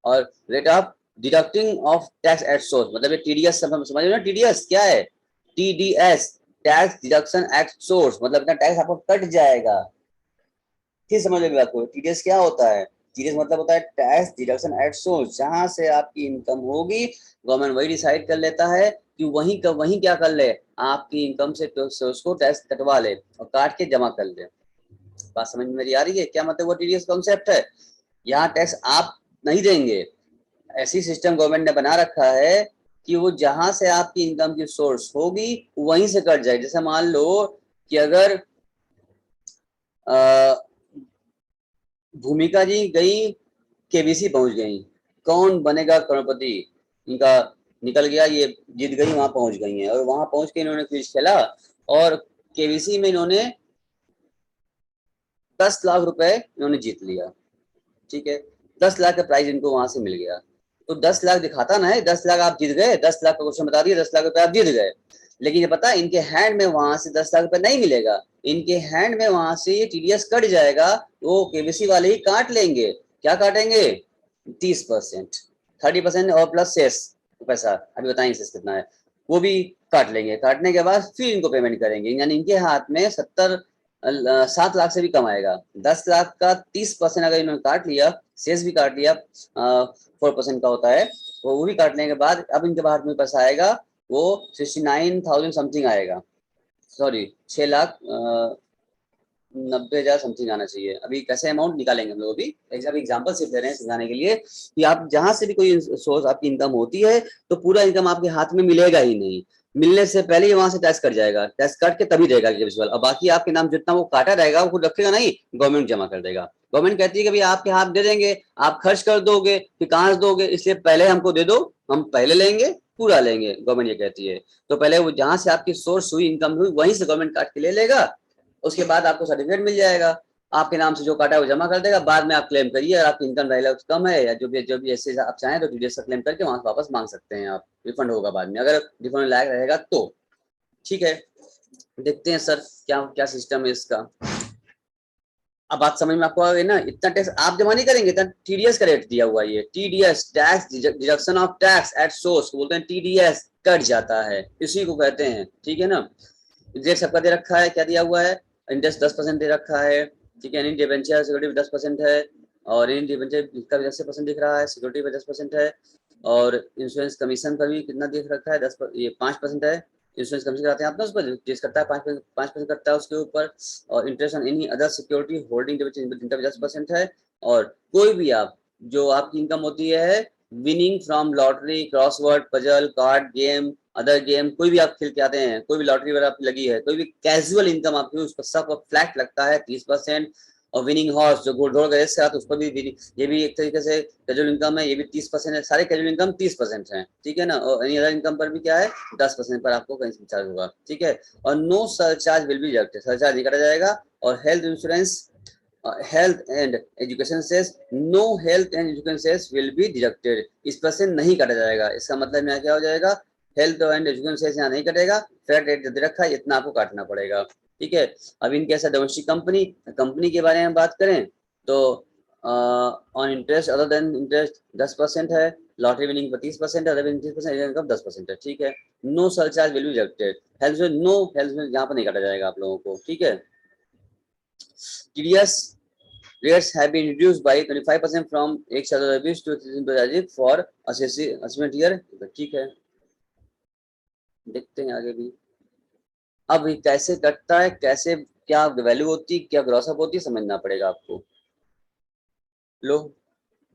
और rate of deducting of tax at source, मतलब ये टीडीएस समझ रहे हो ना, टीडीएस क्या है, TDS tax deduction at source, मतलब इतना टैक्स आपको कट जाएगा। फिर समझ लो बात को, टीडीएस क्या होता है? टीडीएस मतलब होता है टैक्स डिडक्शन एट सोर्स, जहां से आपकी इनकम होगी गवर्नमेंट वही डिसाइड कर लेता है कि वहीं क्या कर ले, आपकी इनकम से सोर्स को टैक्स कटवा ले और काट के जमा कर ले। बात समझ में मेरी आ रही है? क्या मतलब वो टीडीएस कॉन्सेप्ट है, यहाँ टैक्स आप नहीं देंगे, ऐसी सिस्टम गवर्नमेंट ने बना रखा है कि वो जहां से आपकी इनकम की सोर्स होगी वहीं से कट जाए। जैसे मान लो कि अगर भूमिका जी गई केबीसी पहुंच गई, कौन बनेगा करोड़पति? इनका निकल गया, ये जीत गई, वहां पहुंच गई हैं और वहां पहुंच के इन्होंने क्विज खेला और केबीसी में इन्होंने 10 लाख रुपए इन्होंने जीत लिया। ठीक है, 10 लाख का प्राइज इनको वहां से मिल गया। तो 10 लाख दिखाता ना है, 10 लाख आप जीत गए, 10 लाख का क्वेश्चन बता दिया, 10 लाख रुपए आप जीत गए। लेकिन ये पता है इनके हैंड में वहां से 10 लाख रुपए नहीं मिलेगा, इनके हैंड में वहां से ये टीडीएस कट जाएगा। वो केबीसी वाले ही काट लेंगे। क्या काटेंगे? 30%, 30% और प्लस सेस पैसा, अभी बताएंगे सेस कितना है, वो भी काट लेंगे। काटने के बाद फिर इनको पेमेंट करेंगे, यानी इनके हाथ में 7 लाख से भी कम आएगा। 10 लाख का 30% अगर इन्होंने काट लिया, सेस भी काट लिया, 4% का होता है, वो भी काटने के बाद अब इनके हाथ में पैसा आएगा, वो 69,000 समथिंग आएगा, सॉरी 6 लाख 90,000 समथिंग आना चाहिए। अभी कैसे अमाउंट निकालेंगे हम लोग, अभी एग्जाम्पल सिर्फ दे रहे हैं समझाने के लिए कि आप जहां से भी कोई सोर्स आपकी इनकम होती है तो पूरा इनकम आपके हाथ में मिलेगा ही नहीं, मिलने से पहले ही वहां से टैक्स कट जाएगा, टैक्स कट के तभी देगा और बाकी आपके नाम जितना वो काटा रहेगा वो रखेगा नहीं, गवर्नमेंट जमा कर देगा। गवर्नमेंट कहती है कि भाई आपके हाथ दे देंगे, आप खर्च कर दोगे, फिर कहां से दोगे, इसलिए पहले हमको दे दो, हम पहले लेंगे, पूरा लेंगे, गवर्नमेंट ये कहती है। तो पहले वो जहां से आपकी सोर्स हुई, इनकम हुई, वहीं से गवर्नमेंट काट के ले लेगा, उसके बाद आपको सर्टिफिकेट मिल जाएगा, आपके नाम से जो काटा है वो जमा कर देगा, बाद में आप क्लेम करिए, अगर आपकी इनकम रहेगा कम है या जो भी ऐसे आप चाहें तो टीडीएस का क्लेम करके वहां से वापस मांग सकते हैं आप, रिफंड होगा बाद में अगर रिफंड लायक रहेगा तो। ठीक है, देखते हैं सर क्या क्या सिस्टम है इसका। अब बात समझ में आपको आ गई ना? इतना टैक्स आप जमा नहीं करेंगे, इतना टीडीएस का रेट दिया हुआ है, ये TDS tax deduction of tax at source बोलते हैं, टीडीएस कट जाता है, इसी को कहते हैं। ठीक है ना, रेट सबका दे रखा है, क्या दिया हुआ है, इंटरेस्ट 10% दे रखा है। ठीक है, इन डिबेंचर सिक्योरिटी 10% है, और इन डिबेंचर का भी 10% दिख रहा है, सिक्योरिटी पे 10% है, और इंश्योरेंस कमीशन पर भी कितना दिख रखा है, 5% है। इंश्योरेंस कमीशन कराते हैं आप ना, उस पर टेस्ट करता है, 5% करता है उसके ऊपर। और interest on any other security holding इनका भी 10% है। और कोई भी आप जो आपकी इनकम होती है winning from lottery, crossword, puzzle, card game, other game, कोई भी आप खेल के आते हैं, कोई भी लॉटरी वगैरह आपकी लगी है, कोई भी कैजुअल इनकम आपकी, उस पर सब फ्लैट लगता है 30%। और विनिंग हॉर्स जो घोड़ का रेस से आते उस पर भी ये भी एक तरीके से कैजुअल इनकम है, ये भी 30% है, सारे कैजुअल इनकम 30% है। ठीक है ना, और एनी अदर इनकम पर भी क्या है 10% पर आपको कहीं चार्ज होगा। ठीक है, और no surcharge will be deducted, surcharge नहीं काटा जाएगा। और health insurance, health and education cess, no health and education cess will be deducted, इस पर से नहीं काटा जाएगा। इसका मतलब यहाँ क्या हो जाएगा, हेल्थ एंड एजुकेशन सेस यहाँ नहीं कटेगा, फ्लैट रेट दे रखा है, इतना आपको काटना पड़ेगा। ठीक है, अब इनके ऐसा डोमेस्टिक कंपनी कंपनी के बारे में बात करें तो on interest other than interest 10% है, लॉटरी विनिंग पर 30% है, अदर विनिंग 30% इनकम 10% है। ठीक है, no surcharge will be deducted, health में नो, हेल्थ में यहाँ पर नहीं काटा जाएगा आप लोगों को। ठीक है, TDS rates have been reduced by 25% from 1,020 to 3,000 for assessment year। ठीक है, देखते हैं आगे भी। अब ये कैसे कटता है, कैसे क्या वैल्यू होती है, क्या ग्रॉसअप होती है, समझना पड़ेगा आपको। लो,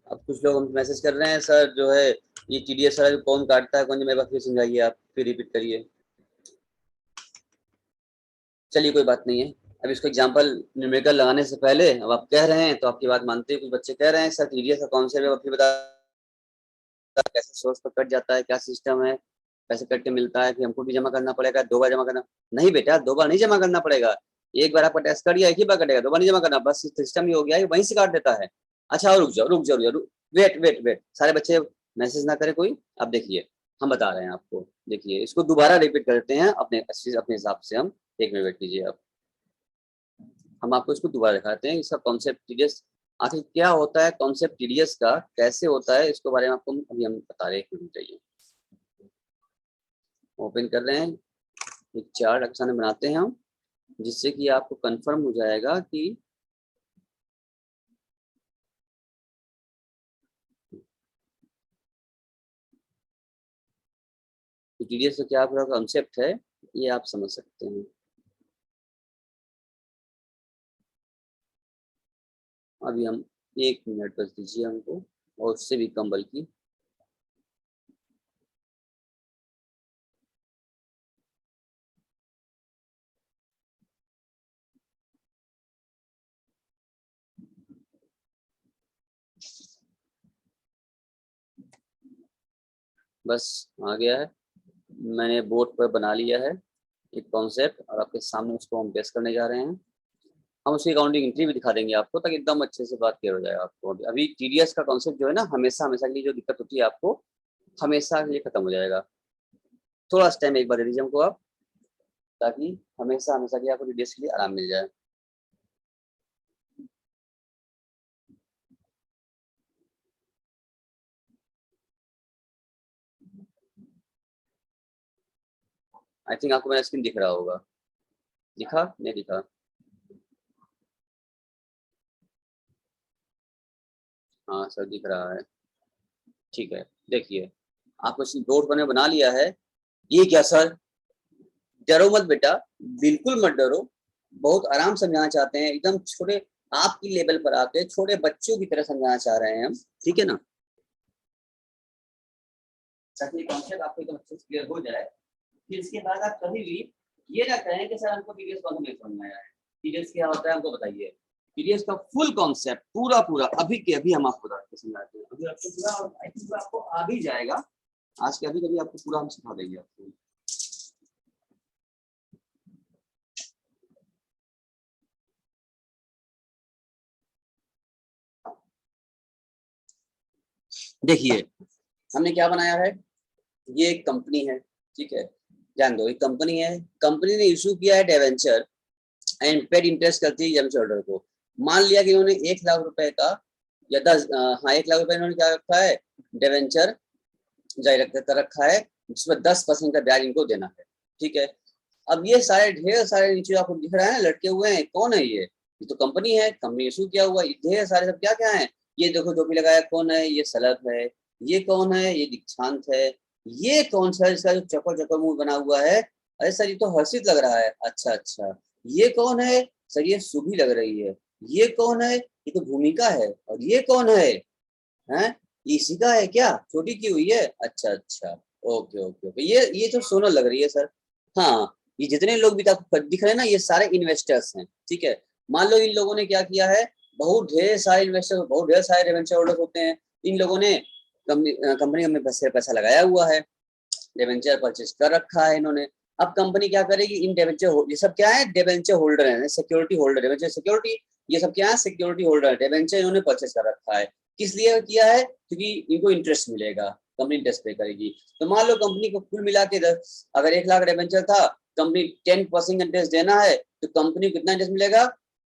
अब कुछ लोग हम मैसेज कर रहे हैं सर जो है ये टीडीएस सर कौन काटता है कौन, मेरे पास फिर समझाइए, आप फिर रिपीट करिए। चलिए कोई बात नहीं है, अब इसको एग्जांपल न्यूमेरिकल लगाने से पहले, अब आप कह रहे हैं तो आपकी बात मानते हैं, कुछ बच्चे कह रहे हैं सर टीडीएस का कॉन्सेप्ट है, फिर बता कैसे सोर्स पर कट जाता है, क्या सिस्टम है, पैसे कट के मिलता है, कि हमको भी जमा करना पड़ेगा, 2 बार जमा करना? नहीं बेटा, 2 बार नहीं जमा करना पड़ेगा, एक बार आपका टैक्स कट गया, एक ही बार कटेगा, 2 बार नहीं जमा करना, बस सिस्टम ये हो गया है वहीं से काट देता है। अच्छा और रुक जाओ रुक जाओ रुक जाओ, वेट वेट वेट, सारे बच्चे मैसेज ना करें कोई। अब देखिए हम बता रहे हैं आपको, देखिए इसको दोबारा रिपीट करते हैं अपने अपने हिसाब से हम। 1 मिनट वेट कीजिए, अब हम आपको इसको दोबारा दिखाते हैं, इसका कॉन्सेप्ट टीडीएस आखिर क्या होता है, कॉन्सेप्ट टीडीएस का कैसे होता है, इसके बारे में आपको अभी हम बता रहे हैं। चाहिए ओपन कर रहे हैं एक चार्ट अक्सर बनाते हैं हम, जिससे कि आपको कंफर्म हो जाएगा कि टीडीएस का क्या पूरा कॉन्सेप्ट है, ये आप समझ सकते हैं। अभी हम 1 मिनट बस दीजिए हमको, और उससे भी कम बल्कि। बस आ गया है, मैंने बोर्ड पर बना लिया है एक कॉन्सेप्ट, और आपके सामने उसको हम पेश करने जा रहे हैं। हम उसकी अकाउंटिंग एंट्री भी दिखा देंगे आपको, ताकि एकदम अच्छे से बात क्लियर हो जाएगा आपको। अभी टीडीएस का कॉन्सेप्ट जो है ना, हमेशा हमेशा के लिए जो दिक्कत होती है आपको, हमेशा के लिए खत्म हो जाएगा। थोड़ा सा टाइम एक बार दे दीजिए हमको आप, ताकि हमेशा हमेशा के लिए आपको टीडीएस के लिए आराम मिल जाए। आई थिंक आपको मेरा स्क्रीन दिख रहा होगा। दिखा नहीं दिखा? हाँ सर दिख रहा है। ठीक है, देखिए आपको बोर्ड बने बना लिया है। ये क्या सर? डरो मत बेटा, बिल्कुल मत डरो। बहुत आराम समझाना चाहते हैं, एकदम छोटे आपकी लेवल पर आते हैं, छोटे बच्चों की तरह समझाना चाह रहे हैं हम, ठीक है ना? ताकि कॉन्सेप्ट आपको एकदम अच्छे से क्लियर हो जाए। फिर इसके बाद आप कभी भी ये ना कहें कि सर हमको टीडीएस कौन नहीं समझ में आया है, टीडीएस क्या होता है हमको बताइए। टीडीएस का फुल कॉन्सेप्ट पूरा पूरा अभी के अभी हम आपको बता के समझाते हैं। अभी आपको पूरा, और आई थिंक आपको आ भी जाएगा, आज के अभी कभी आपको पूरा हम सिखा देंगे आपको। देखिए हमने क्या बनाया है, ये एक कंपनी है, ठीक है, ध्यान दो, एक कंपनी है, कंपनी ने इशू किया है डिवेंचर एंड पेड इंटरेस्ट करती है डिवेंचर होल्डर को। मान लिया कि उन्होंने 1 लाख रुपए का या 10, हाँ 1 लाख रुपए इन्होंने क्या रखा है, डिवेंचर जारी कर रखा है, जिसमें 10% का ब्याज इनको देना है, ठीक है। अब ये सारे ढेर सारे नीचे आपको दिख रहा है ना, लटके हुए हैं, कौन है ये तो कंपनी है, कंपनी इशू किया हुआ, ढेर सारे सब क्या क्या है, ये देखो टोपी लगाया कौन है, ये सलत है, ये कौन है, ये दीक्षांत है, ये कौन सा इसका जो चक्कर चक्कर मुंह बना हुआ है, अरे सर ये तो हर्षित लग रहा है, अच्छा अच्छा, ये कौन है सर, ये सुभी लग रही है, ये कौन है, ये तो भूमिका है, और ये कौन है, हैं, इसी का है क्या, छोटी की हुई है, अच्छा अच्छा, ओके ओके ओके, ये तो सोनल लग रही है सर। हाँ, ये जितने लोग भी दिख रहे हैं ना, ये सारे इन्वेस्टर्स हैं, ठीक है। मान लो इन लोगों ने क्या किया है, बहुत ढेर सारे इन्वेस्टर, बहुत ढेर सारे डिवेंचर होल्डर होते हैं, इन लोगों ने कंपनी में पैसा लगाया हुआ है, डिवेंचर परचेज कर रखा है इन्होंने। अब कंपनी क्या करेगी, इन डिवेंचर, ये सब क्या है, डिवेंचर होल्डर है, सिक्योरिटी होल्डर, डिवेंचर सिक्योरिटी, ये सब क्या है, सिक्योरिटी होल्डर, डिवेंचर इन्होंने परचेज कर रखा है। किस लिए किया है, क्योंकि इनको इंटरेस्ट मिलेगा, कंपनी इंटरेस्ट पे करेगी। तो मान लो कंपनी को कुल मिला के अगर 1 लाख डिवेंचर था, कंपनी 10% इंटरेस्ट देना है, तो कंपनी को कितना इंटरेस्ट मिलेगा,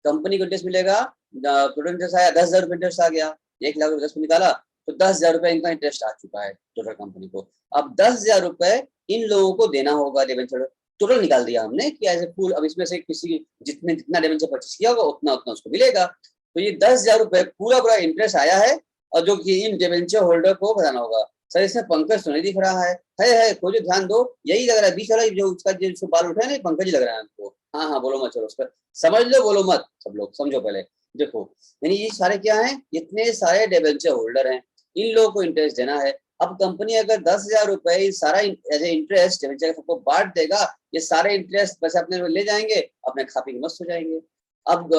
कंपनी को इंटरेस्ट मिलेगा, टोटल इंटरेस्ट आया 10,000 रुपये इंटरेस्ट आ गया, 1 लाख रुपये 10 निकाला, तो 10,000 रुपये इनका इंटरेस्ट आ चुका है टोटल कंपनी को। अब 10,000 रुपए इन लोगों को देना होगा डिवेंचर, टोटल निकाल दिया हमने कि एज ए फुल, अब इसमें से किसी जितने जितना डिवेंचर परचेस किया होगा उतना उतना उसको मिलेगा। तो ये 10,000 रुपए पूरा पूरा इंटरेस्ट आया है, और जो कि इन डिवेंचर होल्डर को बताना होगा। सर इसमें पंकज तो नहीं दिख रहा है, खोजो ध्यान दो, यही लग रहा है बीच वाला जो उसका जो बाल उठा है ना, पंकज ही लग रहा है हमको। हाँ हाँ बोलो मत, चलो उसका समझ लो, बोलो मत, सब लोग समझो पहले। देखो यानी ये सारे क्या है, इतने सारे डिवेंचर होल्डर हैं, इन लोगों को इंटरेस्ट देना है। अब कंपनी अगर 10,000 रुपए सारा एज ए इंटरेस्ट सबको बांट देगा, ये सारे इंटरेस्ट पैसे अपने ले जाएंगे, अपने खा पी के मस्त हो जाएंगे। अब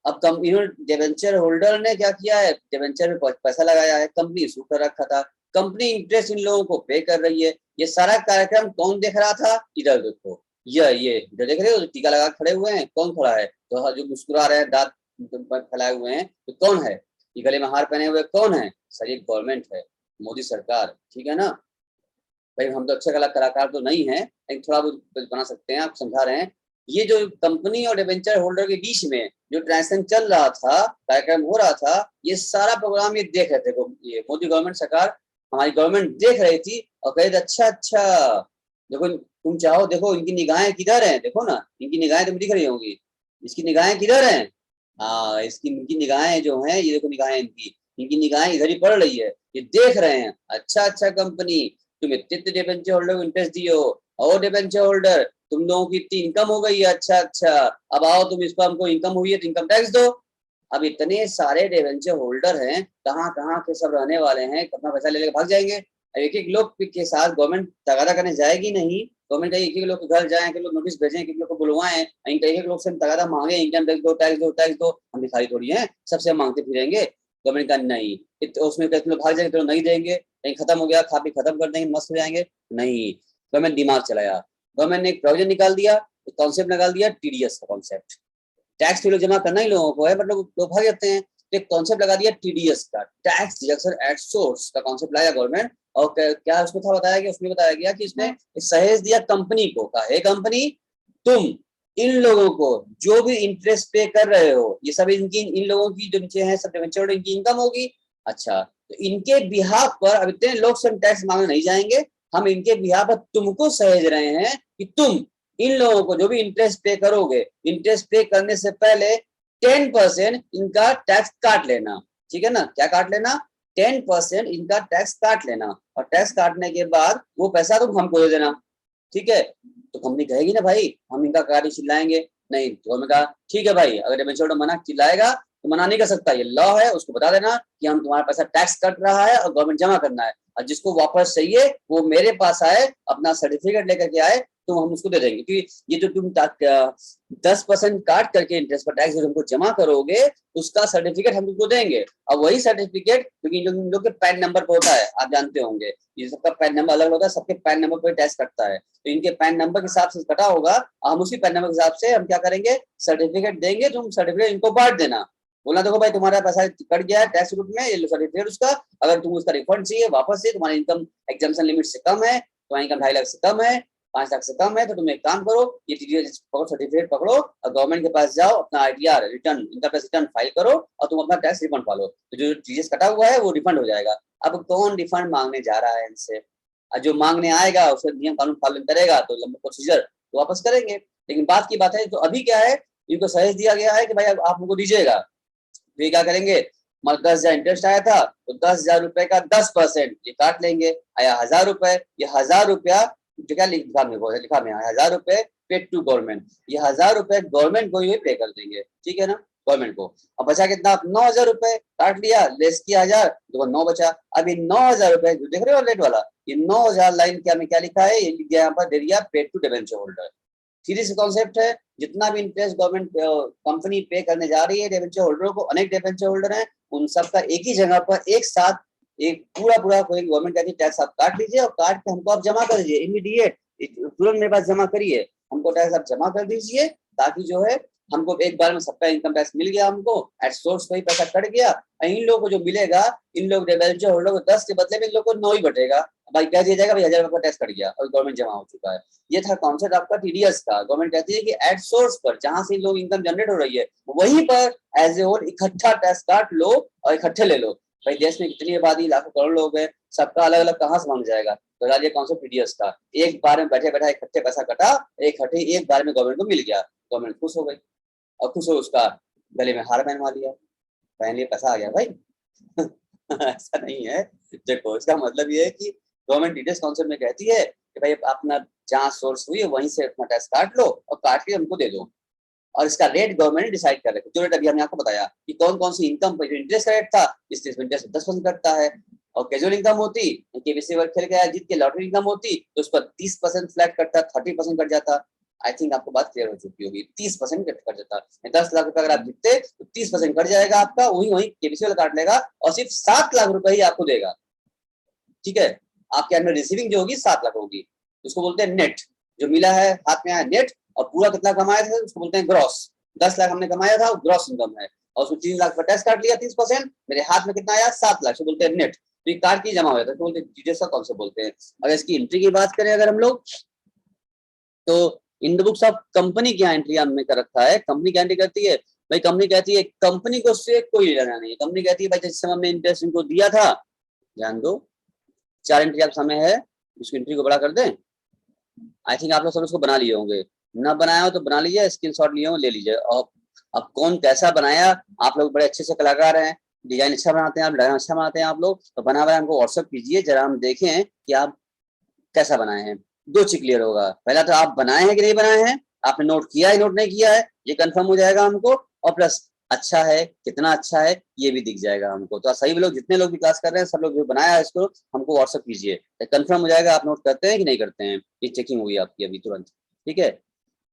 अब इन्होंने डिवेंचर होल्डर ने क्या किया है, डिवेंचर में पैसा लगाया है, कंपनी इशू कर रखा था, कंपनी इंटरेस्ट इन लोगों को पे कर रही है। ये सारा कार्यक्रम कौन देख रहा था, इधर देखो, ये इधर देख रहे हो, टीका लगा खड़े हुए हैं, कौन खड़ा है, तो जो मुस्कुरा रहे हैं, दांत फैलाए हुए हैं, तो कौन है, ये गले में हार पहने हुए कौन है, सर ये गवर्नमेंट है, मोदी सरकार, ठीक है ना। भाई हम तो अच्छे कलाकार तो नहीं है, लेकिन थोड़ा बहुत बना सकते हैं, आप समझा रहे हैं। ये जो कंपनी और डिवेंचर होल्डर के बीच में जो ट्रांजेक्शन चल रहा था, कार्यक्रम हो रहा था, ये सारा प्रोग्राम ये देख रहे थे, ये मोदी गवर्नमेंट सरकार, हमारी गवर्नमेंट देख रही थी, और कहे अच्छा अच्छा देखो तुम चाहो देखो इनकी निगाहें किधर हैं, देखो ना इनकी निगाहें तुम्हें दिख रही होंगी, इसकी निगाहें किधर हैं, हाँ इसकी इनकी निगाहें जो हैं, ये देखो निगाहें इनकी, इनकी निगाहें इधर ही पड़ रही है, ये देख रहे हैं अच्छा अच्छा कंपनी तुम इतने डिबेंचर होल्डर को इंटरेस्ट दियो, और डिबेंचर होल्डर तुम लोगों की इतनी इनकम हो गई है, अच्छा अच्छा अब आओ तुम इस पर हमको इनकम हुई है तो इनकम टैक्स दो। अब इतने सारे डिबेंचर होल्डर हैं, कहाँ कहाँ के सब रहने वाले हैं, कितना पैसा ले लेके भाग जाएंगे। एक एक लोग के साथ गवर्नमेंट तगादा करने जाएगी नहीं, गवर्नमेंट एक एक लोग के घर जाए, लोग नोटिस भेजें, एक लोग को बुलवाएं, एक एक लोग से हम तगादा मांगे इनकम टैक्स दो टैक्स दो टैक्स दो, हम भिखारी थोड़ी हैं सबसे हम मांगते फिरेंगे। गवर्नमेंट का नहीं, उसमें कैसे लोग भाग जाएंगे तो नहीं देंगे, कहीं खत्म हो गया खा पी खत्म कर देंगे मस्त हो जाएंगे, नहीं गवर्नमेंट दिमाग चलाया, गवर्नमेंट ने एक प्रोविजन निकाल दिया, कॉन्सेप्ट निकाल दिया टीडीएस का कॉन्सेप्ट, टैक्स लोग जमा करना ही लोगों को है, मतलब लोग भाग जाते हैं, तो एक कॉन्सेप्ट लगा दिया टीडीएस का, टैक्स डिडक्शन एट सोर्स का कॉन्सेप्ट लाया गवर्नमेंट। और क्या उसमें था बताया गया, उसमें बताया गया कि इसने सहेज दिया कंपनी को, कहा हे कंपनी तुम इन लोगों को जो भी इंटरेस्ट पे कर रहे हो, ये सब इनकी इन लोगों की जो नीचे है सब डिवेंचर इनकी इनकम होगी, अच्छा तो इनके बिहाफ पर अब इतने लोग से हम टैक्स मांगने नहीं जाएंगे, हम इनके बिहाफ पर तुमको सहेज रहे हैं कि तुम इन लोगों को जो भी इंटरेस्ट पे करोगे, इंटरेस्ट पे करने से पहले 10% इनका टैक्स काट लेना, ठीक है ना, क्या काट लेना 10% इनका टैक्स काट लेना, और टैक्स काटने के बाद वो पैसा तुम हमको दे देना, ठीक है। तो कंपनी कहेगी ना भाई हम इनका कार्य चिल्लाएंगे, नहीं तो हमें कहा ठीक है भाई, अगर डिबेंचर मना चिल्लाएगा तो मना नहीं कर सकता, ये लॉ है, उसको बता देना कि हम तुम्हारा पैसा टैक्स कट रहा है और गवर्नमेंट जमा करना है, और जिसको वापस चाहिए वो मेरे पास आए अपना सर्टिफिकेट लेकर के आए, तो हम उसको दे देंगे, क्योंकि ये जो तुम 10% काट करके इंटरेस्ट पर टैक्स जो हमको जमा करोगे उसका सर्टिफिकेट हम तुमको देंगे, और वही सर्टिफिकेट क्योंकि इन लोग के पैन नंबर पर होता है, आप जानते होंगे ये सबका पैन नंबर अलग होता है, सबके पैन नंबर पर टैक्स कटता है, तो इनके पैन नंबर के हिसाब से कटा होगा, हम उसी पैन नंबर के हिसाब से हम क्या करेंगे सर्टिफिकेट देंगे, तुम सर्टिफिकेट इनको बांट देना, बोला देखो भाई तुम्हारा पैसा कट गया है टैक्स रूप में, ये लो सर्टिफिकेट उसका, अगर तुम उसका रिफंड चाहिए वापस से, तुम्हारी इनकम एग्जाम्पशन लिमिट से कम है, तुम्हारी इनकम 2.5 लाख से कम है, 5 लाख से कम है, तो तुम एक काम करो ये टीडीएस पकड़ो, सर्टिफिकेट पकड़ो और गवर्नमेंट के पास जाओ, अपना ITR return income tax return file करो और तुम अपना टैक्स रिफंड पालो, तो जो टीडीएस कटा हुआ है वो रिफंड हो जाएगा। अब कौन रिफंड मांगने जा रहा है इनसे, जो मांगने आएगा उसका नियम कानून पालन करेगा तो लंबा प्रोसीजर तो वापस करेंगे, लेकिन बात की बात है तो अभी क्या है, इनको सहेज दिया गया है कि भाई अब आप हमको दीजिएगा, तो ये क्या करेंगे, मतलब 10,000 इंटरेस्ट आया था तो 10,000 रुपए का 10% ये काट लेंगे, आया 1,000 रुपए, ये 1,000 रुपया जो क्या लिखा में 1,000 रुपए पेड टू गवर्नमेंट, ये 1,000 रुपए गवर्नमेंट को ही पे कर देंगे, ठीक है ना, गवर्नमेंट को। अब बचा कितना, 9,000 रुपए काट लिया, लेस किया 1,000 तो 9 बचा, अब ये 9,000 रुपए जो देख रहे हो रेड वाला, ये 9,000 लाइन क्या में क्या लिखा है, ये लिख गया यहाँ पर दे दिया paid to debenture holder. Series concept है, जितना भी इंटरेस्ट गवर्नमेंट कंपनी पे करने जा रही है डिबेंचर होल्डरों को, अनेक डिबेंचर होल्डर हैं, उन सबका एक ही जगह पर एक साथ एक पूरा पूरा कोई गवर्नमेंट कहती है टैक्स आप काट लीजिए और काट के हमको आप जमा कर दीजिए इमीडिएट, तुरंत मेरे पास जमा करिए, हमको टैक्स आप जमा कर दीजिए, ताकि जो है हमको एक बार में सबका इनकम टैक्स मिल गया, हमको एट सोर्स पे ही पैसा कट गया, इन लोगों को जो मिलेगा, इन लोग डिबेंचर होल्डर को 10 के बदले में इन लोग को 9 ही बटेगा, भाई कह दिया जाएगा भाई 1,000 रुपए का टैक्स कट गया और गवर्नमेंट जमा हो चुका है। ये था कॉन्सेप्ट आपका टीडीएस का, गवर्नमेंट कहती है कि एट सोर्स पर जहां से लोग इनकम जनरेट हो रही है वहीं पर एज ए होल इकट्ठा टैक्स काट लो और इकट्ठे ले लो, भाई देश में कितनी आबादी लाखों करोड़ लोग हैं, सबका अलग अलग कहाँ से मांग जाएगा, तो डालिए कॉन्सेप्ट टीडीएस का, एक बार में बैठे बैठा इकट्ठे पैसा कटा, इकट्ठे एक बार में गवर्नमेंट को मिल गया, गवर्नमेंट खुश हो गई और खुश हो उसका गले में हार पहनवा लिया, पहन लिए पैसा आ गया भाई ऐसा नहीं है, देखो इसका मतलब ये है कि गवर्नमेंट टीडीएस कॉन्सेप्ट में कहती है कि भाई अपना जहाँ सोर्स हुई है वहीं से अपना टैक्स काट लो और काट के हमको दे दो, और इसका रेट गवर्नमेंट डिसाइड कर रहे हैं, जो रेट अभी हमने आपको बताया कि कौन कौन सी इनकम पर जो इंटरेस्ट का रेट था, इस इंटरेस्ट 10% कटता है, और कैजुअल इनकम होती केबीसी वर्क खेल गया जीत के लॉटरी इनकम होती तो उस पर 30% फ्लैट कटता, 30% कट जाता, आई थिंक आपको बात क्लियर हो चुकी होगी, 30% कट जाता, 10 लाख रुपए अगर आप जीतते तो 30% कट जाएगा आपका, वही केबीसी वाला काट लेगा और सिर्फ 7 लाख रुपए ही आपको देगा, ठीक है, आपके अंदर रिसीविंग जो होगी 7 लाख होगी, उसको बोलते हैं नेट, जो मिला है हाथ में आया नेट, और पूरा कितना कमाया था उसको बोलते हैं ग्रॉस, 10 लाख हमने कमाया था ग्रॉस इनकम है, और उसमें 3 लाख का टैक्स काट लिया 30%, मेरे हाथ में कितना आया 7 लाख, बोलते हैं नेट, तो ये काट की जमा हो जाता है, तो बोलते हैं टीडीएस का कॉन्सेप्ट बोलते हैं। अगर इसकी एंट्री की बात करें अगर हम लोग, तो in the books of company क्या एंट्री हमने कर रखा है, कंपनी क्या एंट्री करती है, भाई कंपनी कहती है कंपनी को उससे कोई लेना नहीं है, कंपनी कहती है भाई जिस समय हमने इंटरेस्ट इनको दिया था, ध्यान दो 4 एंट्री आप समय है, उसकी एंट्री को बड़ा कर दें, आई थिंक आप लोग सब उसको बना लिए होंगे, ना बनाया हो तो बना लीजिए, स्क्रीनशॉट लिए हो ले लीजिए। और अब कौन कैसा बनाया, आप लोग बड़े अच्छे से कलाकार हैं, डिजाइन अच्छा बनाते हैं आप, डिजाइन अच्छा बनाते हैं आप लोग, तो बना बनाया हमको व्हाट्सअप कीजिए, जरा हम देखें कि आप कैसा बनाए हैं। दो चीज क्लियर होगा, पहला तो आप बनाए हैं कि नहीं बनाए हैं, आपने नोट किया है नोट नहीं किया है, ये कंफर्म हो जाएगा हमको, और प्लस अच्छा है कितना अच्छा है ये भी दिख जाएगा हमको। तो सही लोग जितने लोग भी क्लास कर रहे हैं, सब लोग जो बनाया है इसको हमको व्हाट्सअप कीजिए, कंफर्म हो जाएगा आप नोट करते हैं कि नहीं करते हैं, ये चेकिंग होगी आपकी अभी तुरंत। ठीक है,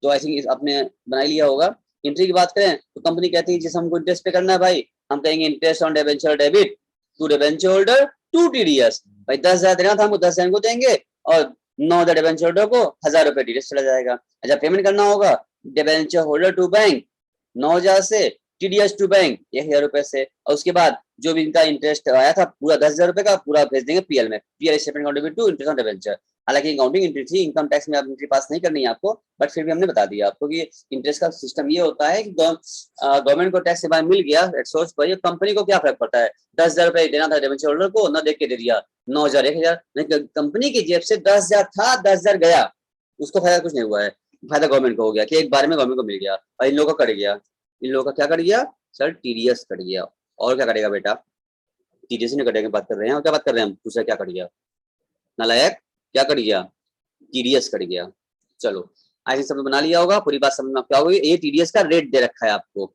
तो आई थिंक आपने बना लिया होगा। एंट्री की बात करें तो कंपनी कहती है जिस हमको इंटरेस्ट पे करना है भाई, हम कहेंगे interest on debenture debit to debenture holder to TDS. भाई 10,000 देना था हमको, 10,000 को देंगे, और 9,000 डिबेंचर होल्डर को 1,000 रुपए टीडीएस चला जाएगा। अच्छा पेमेंट करना होगा डिबेंचर होल्डर टू बैंक 9,000 से, टीडीएस टू बैंक 1,000 रुपए से, और उसके बाद जो भी इनका इंटरेस्ट आया था पूरा 10,000 रुपए का पूरा भेज देंगे पीएल में, PL statement contribute to interest on debenture. हालांकि अकाउंटिंग एंट्री थी, इनकम टैक्स में आप एंट्री पास नहीं करनी है आपको, बट फिर भी हमने बता दिया आपको कि इंटरेस्ट का सिस्टम ये होता है कि गवर्नमेंट को टैक्स से मिल गया एट सोर्स पर, कंपनी को क्या फर्क पड़ता है, 10,000 रुपए देना था डिबेंचर होल्डर को, न देख के दे दिया 9,000 1,000, कंपनी की जेब से 10,000 था 10,000 गया, उसको फायदा कुछ नहीं हुआ है, फायदा गवर्नमेंट को हो गया कि एक बार में गवर्नमेंट को मिल गया, और इन लोगों का कट गया, इन लोगों का क्या कट गया सर, टीडीएस कट गया। और क्या कटेगा बेटा, टीडीएस नहीं कटेगा, बात कर रहे हैं, और क्या बात कर रहे हैं हम, दूसरा क्या कट गया नालायक, क्या कट गया, टीडीएस कट गया। चलो ऐसे सब बना लिया होगा, पूरी बात समझ में क्या होगी, ये टीडीएस का रेट दे रखा है आपको,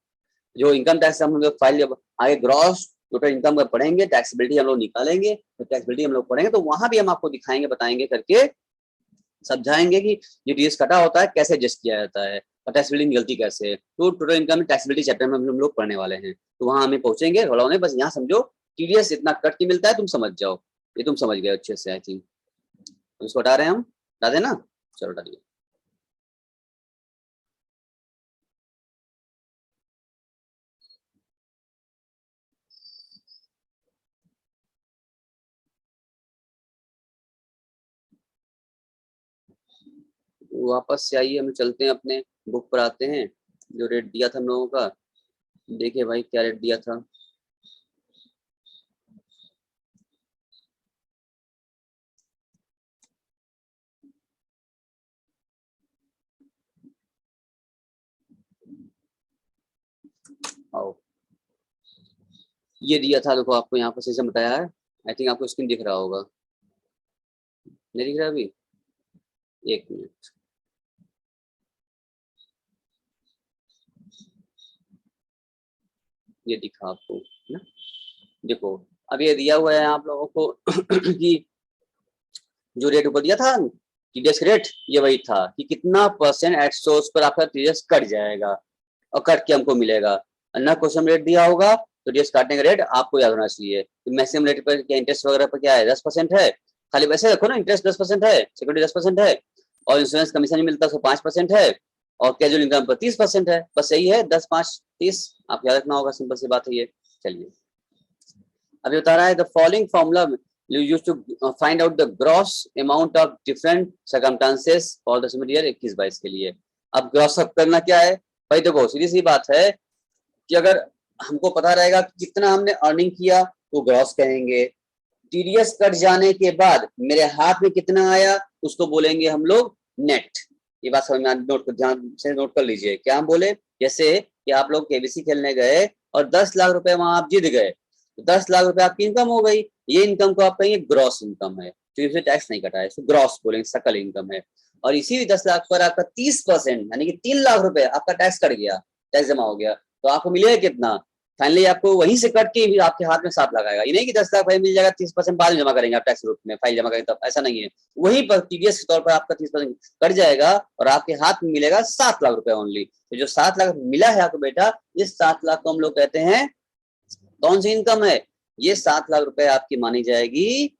जो इनकम टैक्स हम लोग फाइल जब आगे ग्रॉस टोटल इनकम का पढ़ेंगे, टैक्सेबिलिटी हम लोग निकालेंगे, तो टैक्सेबिलिटी हम लोग पढ़ेंगे तो वहां भी हम आपको दिखाएंगे बताएंगे करके समझाएंगे कि ये टीडीएस कटा होता है कैसे एडजस्ट किया जाता है, और टैक्सेबिलिटी निकलती कैसे है, तो टोटल इनकम में टैक्सेबिलिटी चैप्टर में हम लोग पढ़ने वाले हैं, तो वहां हमें पहुंचेंगे थोड़ा होने, बस यहाँ समझो टीडीएस इतना कट के मिलता है, तुम समझ जाओ, ये तुम समझ गए अच्छे से आई थिंक। उसको हटा रहे हैं हम, हटा देना, चलो हटा दिए। वापस से आइए, हम चलते हैं अपने बुक पर आते हैं, जो रेट दिया था हम लोगों का, देखिए भाई क्या रेट दिया था। आओ, ये दिया था देखो आपको यहाँ पर सही से बताया है, आई थिंक आपको स्क्रीन दिख रहा होगा, नहीं दिख रहा अभी, एक मिनट, ये दिखा आपको ना, देखो अब ये दिया हुआ है आप लोगों को कि जो रेट ऊपर दिया था टीडीएस रेट, ये वही था कि कितना परसेंट एट सोर्स पर आपका टीडीएस कट जाएगा और कट के हमको मिलेगा, ना क्वेश्चन रेट दिया होगा तो टीडीएस काटने का रेट आपको याद होना चाहिए, तो मैक्सिमम रेट पर क्या इंटरेस्ट वगैरह पर क्या है 10% है, खाली वैसे रखो ना, इंटरेस्ट 10% है, सिक्योरिटी 10% है, और इंश्योरेंस कमीशन मिलता है उसको 5% है, और कैजुअल इनकम पर 30% है, बस यही है 10 5 30, आप याद रखना होगा, सिंपल सी बात है ये। चलिए अभी बता रहा है the following formula you used to find out the gross amount of different circumstances for the year 21-22 के लिए। अब ग्रॉस अप करना क्या है भाई, देखो सीधी सी बात है कि अगर हमको पता रहेगा कि कितना हमने अर्निंग किया तो ग्रॉस कहेंगे, टीडीएस कट जाने के बाद मेरे हाथ में कितना आया उसको बोलेंगे हम लोग नेट। ये बात समझ में नोट ध्यान से नोट कर लीजिए, क्या हम बोले, जैसे कि आप लोग केबीसी खेलने गए और 10 लाख रुपए वहां आप जीत गए, तो 10 लाख रुपए आपकी इनकम हो गई, ये इनकम को आप कहेंगे ग्रॉस इनकम है, तो इसमें टैक्स नहीं कटा है, इसको ग्रॉस बोलेंगे, सकल इनकम है। और इसी 10 लाख पर आपका 30% यानी कि 3 लाख रुपए आपका टैक्स कट गया, टैक्स जमा हो गया, तो आपको मिलेगा कितना, फाइनली आपको वहीं से कट के भी आपके हाथ में साथ लगाएगा, ये नहीं कि 10 लाख भाई मिल जाएगा 30% बाद में जमा करेंगे आप टैक्स रूप में फाइल जमा करेंगे तब, ऐसा नहीं है, वहीं पर टीडीएस के तौर पर आपका 30% कट जाएगा और आपके हाथ में मिलेगा 7 लाख रुपए ओनली। तो जो 7 लाख मिला है आपको बेटा, इस 7 लाख को हम लोग कहते हैं कौन सी इनकम है, ये 7 लाख रुपए आपकी मानी जाएगी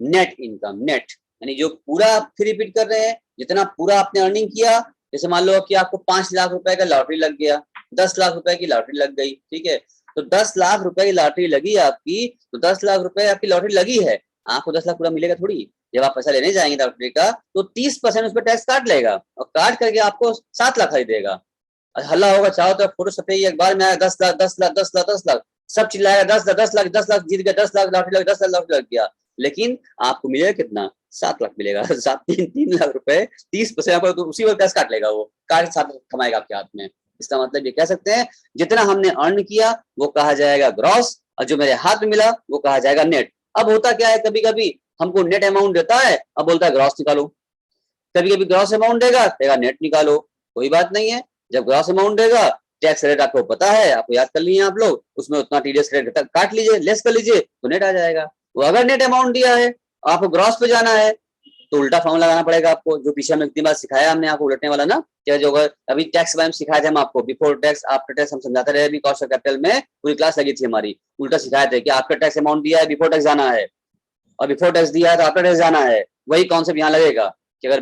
नेट इनकम, नेट यानी जो पूरा आप फिर रिपीट कर रहे हैं, जितना पूरा आपने अर्निंग किया, जैसे मान लो कि आपको 5 लाख रुपए का लॉटरी लग गया, 10 लाख रुपए की लॉटरी लग गई, ठीक है, तो 10 लाख रुपए की लॉटरी लगी आपकी, तो 10 लाख रुपए आपकी लॉटरी लगी है, आपको 10 लाख पूरा मिलेगा थोड़ी, जब आप पैसा लेने जाएंगे लॉटरी का तो 30% उस पर टैक्स काट लेगा और काट करके आपको 7 लाख खरीद देगा। हल्ला होगा, चाहो तो फोटो छपेगी अखबार में आया 10 लाख 10 लाख 10 लाख 10 लाख, सब चिल्लाएगा 10 लाख 10 लाख 10 लाख जीत गया, 10 लाख लॉटरी लग 10 लाख लॉटरी लग गया, लेकिन आपको मिलेगा कितना, 7 लाख मिलेगा। 3 लाख रुपए 30% पर, तो उसी वक्त टैक्स काट लेगा, वो काट साथ कमाएगा आपके हाथ में। इसका मतलब ये कह सकते हैं जितना हमने अर्न किया वो कहा जाएगा ग्रॉस, और जो मेरे हाथ में मिला वो कहा जाएगा नेट। अब होता क्या है, कभी कभी हमको नेट अमाउंट देता है, अब बोलता है ग्रॉस निकालो। कभी कभी ग्रॉस अमाउंट देगा नेट निकालो, कोई बात नहीं है। जब ग्रॉस अमाउंट देगा, टैक्स रेट आपको पता है, आपको याद कर लिए आप लोग, उसमें उतना टीडीएस रेट काट लीजिए, लेस कर लीजिए, तो नेट आ जाएगा। वो अगर नेट अमाउंट दिया है, आपको ग्रॉस पे जाना है, तो उल्टा फॉर्मूला लगाना पड़ेगा आपको, जो पीछे में इतनी बार सिखाया हमने आपको, उलटने वाला ना। क्या जो अभी टैक्स बारे में सिखाया था हम आपको, बिफोर टैक्स आफ्टर टैक्स हम समझाते रहे, अभी कॉस्ट ऑफ कैपिटल में पूरी क्लास लगी थी हमारी, उल्टा सिखाए थे कि आफ्टर टैक्स अमाउंट दिया है, बिफोर टैक्स जाना है, और बिफोर टैक्स दिया है तो आफ्टर टैक्स जाना है। वही कॉन्सेप्ट यहाँ लगेगा कि अगर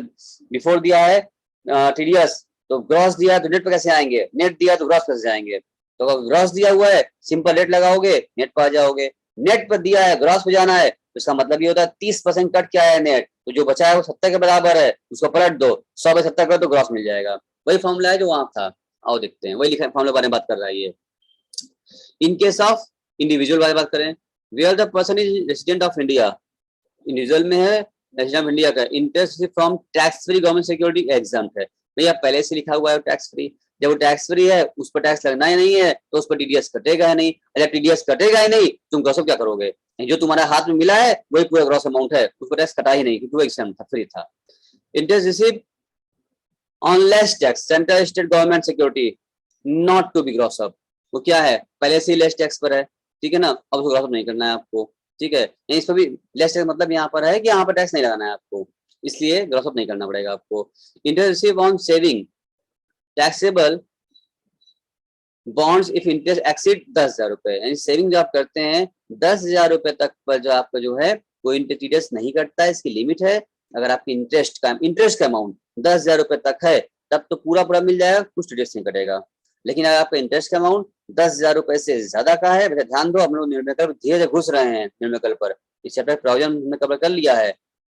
बिफोर दिया है टीडीएस, तो ग्रॉस दिया है तो नेट पे कैसे आएंगे, नेट दिया तो ग्रॉस कैसे जाएंगे। तो अगर ग्रॉस दिया हुआ है, सिंपल रेट लगाओगे, नेट पर आ जाओगे। नेट पर दिया है, ग्रॉस पे जाना है, तो इसका मतलब ये होता है 30% कट क्या है नेट, तो जो बचा है वो 70 के बराबर है, उसको पलट दो, 100 पे 70 करो तो ग्रॉस मिल जाएगा। वही फॉर्मूला है जो वहां था। आओ देखते हैं, वही लिखा फॉर्मूला बारे में बात कर रहा है ये। इन केस ऑफ इंडिविजुअल बारे में बात करें, where the person is resident of India, individual में है, रेसिडेंट ऑफ इंडिया का, interest from tax free government security exempt है। भैया पहले से लिखा हुआ है टैक्स फ्री, जब वो टैक्स फ्री है उस पर टैक्स लगना ही नहीं है, तो उस पर टीडीएस कटेगा ही नहीं। अगर टीडीएस कटेगा ही नहीं, तुम ग्रॉस क्या करोगे, जो तुम्हारे हाथ में मिला है वही पूरा ग्रॉस अमाउंट है, उसको टैक्स कटा ही नहीं क्योंकि वो एग्जाम्प्ट था, फ्री था। Interest receive on less tax central state government security not to be gross up, वो क्या है, पहले से ही लेस टैक्स पर है, ठीक है ना, अब उसको ग्रॉस अप नहीं करना है आपको, ठीक है। इस पर भी लेस टैक्स मतलब यहाँ पर है कि यहाँ पर टैक्स नहीं लगाना है आपको, इसलिए ग्रॉस अप नहीं करना पड़ेगा आपको। Interest receive on saving taxable bonds if interest exceed 10,000 रुपए, यानी सेविंग जो आप करते हैं 10,000 रुपए तक पर जो आपका जो है कोई इंटरेस्ट नहीं कटता है, इसकी लिमिट है। अगर आपकी इंटरेस्ट का अमाउंट 10,000 रुपए तक है, तब तो पूरा पूरा मिल जाएगा, कुछ टीडीएस नहीं कटेगा। लेकिन अगर आपका इंटरेस्ट का अमाउंट 10,000 रुपए से ज्यादा का है, ध्यान दो, हम लोग निर्णय धीरे धीरे घुस रहे हैं निर्णय पर, इस चैप्टर प्रोविजन हमने कवर कर लिया है,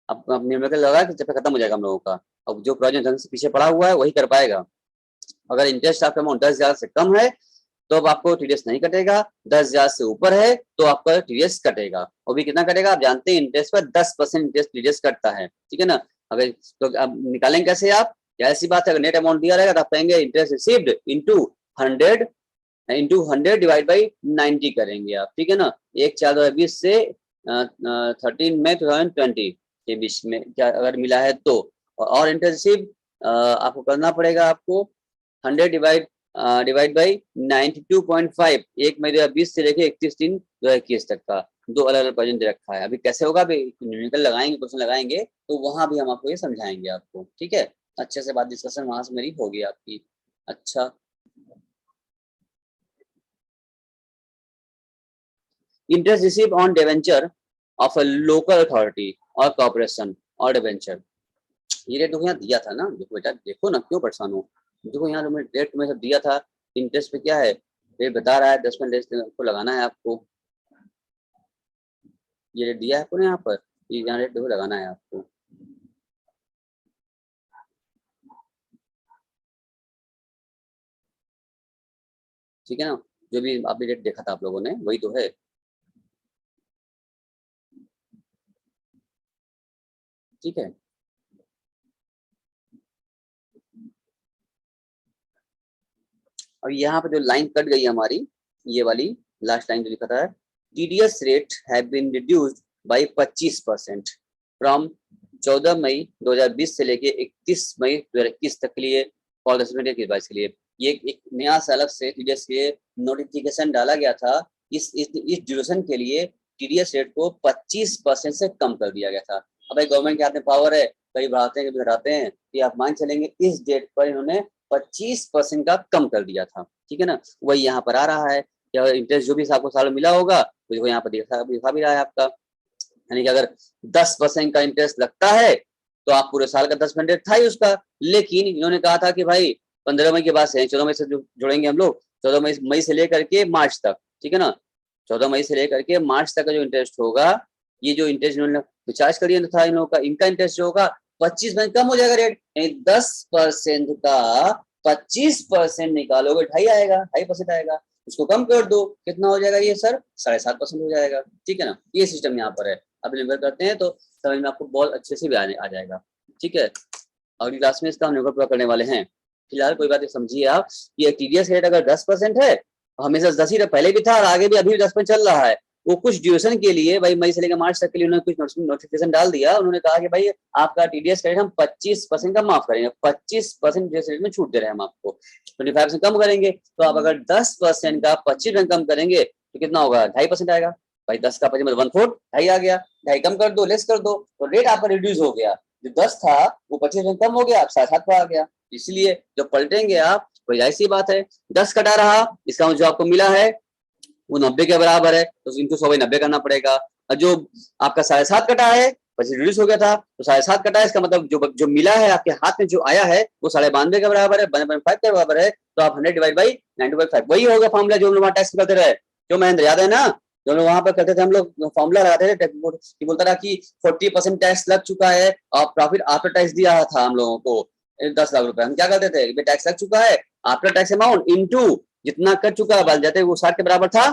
अब निर्णय लगा कि चैप्टर खत्म हो जाएगा हम लोगों का। अब जो प्रोविजन ढंग से पीछे पड़ा हुआ है वही कर पाएगा। अगर इंटरेस्ट आपका अमाउंट 10,000 से कम है तो अब आपको टीडीएस नहीं कटेगा, 10,000 से ऊपर है तो आपका टीडीएस कटेगा, वो भी कितना कटेगा, आप जानते हैं इंटरेस्ट पर 10% इंटरेस्ट टीडीएस कटता है, ठीक है ना। अगर तो अब निकालेंगे कैसे आप, ऐसी बात है, अगर नेट अमाउंट दिया रहेगा तो आप कहेंगे interest received into 100 divide by 90 करेंगे आप, ठीक है ना। 1/4/2020 से 13 मई 2020 के बीच में क्या अगर मिला है तो, और इंटरेस्ट रिसीव आपको करना पड़ेगा, आपको 100 डिवाइड बाई 92.5, 1 मई 2020 से लेके 31/3/2021 तक का दो अलग अलग प्रोविजन दे रखा है। अभी कैसे होगा, अभी न्यूमेरिकल लगाएंगे, क्वेश्चन लगाएंगे तो वहां भी हम आपको ये समझाएंगे आपको, ठीक है। अच्छे से बात डिस्कशन वहां से मेरी होगी आपकी। अच्छा, interest receive on debenture of a local authority और कॉर्पोरेशन और डिवेंचर, ये रेट यहाँ दिया था ना, देखो बेटा, देखो ना क्यों परेशान हो, देखो यहाँ जो रेट में सब दिया था, इंटरेस्ट पे क्या है, रेट बता रहा है 10% को लगाना है आपको, ये रेट दिया है आपको ना यहाँ पर, ये यहाँ रेट देखो लगाना है आपको। ठीक है ना, जो भी आपने रेट देखा था आप लोगों ने वही तो है। ठीक है, अब यहाँ पे जो लाइन कट गई हमारी, ये वाली लास्ट लाइन जो लिखा था, TDS rate have been reduced by 25% from 14 May 2020 से लेके 31 मई 2021 तक के लिए, फॉर के लिए ये एक नया से अलग से टीडीएस के नोटिफिकेशन डाला गया था। इस ड्यूरेशन के लिए टीडीएस रेट को 25% से कम कर दिया गया था। अब भाई गवर्नमेंट के हाथ में पावर है, कभी बढ़ाते हैं कभी घटाते हैं, ये आप मान चलेंगे इस डेट पर इन्होंने 25% का कम कर दिया था, ठीक है ना। वही यहाँ पर आ रहा है, इंटरेस्ट जो भी आपको साल में मिला होगा वो यहाँ पर दिखा भी रहा है आपका, यानी कि अगर 10% का इंटरेस्ट लगता है तो आप पूरे साल का 10% था ही उसका, लेकिन इन्होंने कहा था कि भाई 15 मई के बाद से, 14 मई से जुड़ेंगे हम लोग, 14 मई से लेकर के मार्च तक, ठीक है ना, 14 मई से लेकर के मार्च तक का जो इंटरेस्ट होगा, ये जो इंटरेस्ट इन्होंने चार्ज कर दिया था इन लोगों का, इनका इंटरेस्ट जो होगा 25% कम हो जाएगा रेट, 10% का 25% निकालोगे 2.5 आएगा, 2.5% आएगा, उसको कम कर दो कितना हो जाएगा ये सर, 7.5% हो जाएगा, ठीक है ना। ये सिस्टम यहाँ पर है। आप न्यूमेरिकल करते हैं तो समझ में आपको बहुत अच्छे से भी आ जाएगा। ठीक है, अगली क्लास में इसका हम न्यूमेरिकल पूरा करने वाले हैं। फिलहाल कोई बात समझिए आप कि टीडीएस रेट अगर 10% है, हमेशा 10 ही पहले भी था और आगे भी अभी भी 10% चल रहा है, वो कुछ ड्यूरेशन के लिए भाई मई से लेकर मार्च तक के लिए उन्होंने कुछ नोटिफिकेशन डाल दिया। उन्होंने कहा कि भाई आपका टीडीएस रेट हम 25% का माफ करेंगे, 25% टीडीएस रेट में छूट दे रहे हैं हम आपको, 25% कम करेंगे। तो आप अगर 10% का 25% कम करेंगे तो कितना होगा, 2.5% आएगा। भाई 10 का 25 मतलब 1/4, 2.5 आ गया, 2.5 कम कर दो, लेस कर दो, तो रेट आपका रिड्यूस हो गया। जो 10 था वो 25% कम हो गया, आप 7.5 पे आ गया। इसलिए जब पलटेंगे आप, कोई ऐसी बात है 10 कटा रहा, इसका जो आपको मिला है वो 90 के बराबर है, तो इनको 100/90 करना पड़ेगा। और जो आपका 7.5 कटा है, પછી रिड्यूस हो गया था तो 7.5 कटा है, इसका मतलब जो मिला है आपके हाथ में जो आया है वो 92.5 के बराबर है, 92.5 के बराबर है। तो आप 100 डिवाइड बाई 92.5, वही होगा फॉर्मूला जो हम लोग टैक्स करते रहे। जो महेंद्र याद है ना, जो लोग वहां पर करते थे हम लोग फॉर्मूला लगाते थे, बोलता था कि 40% टैक्स लग चुका है और प्रॉफिट आफ्टर टैक्स दिया था हम लोगों को 10 लाख रुपए। हम क्या करते थे, टैक्स लग चुका है, आफ्टर टैक्स अमाउंट इनटू जितना कट चुका है, जाते वो 60 के बराबर था,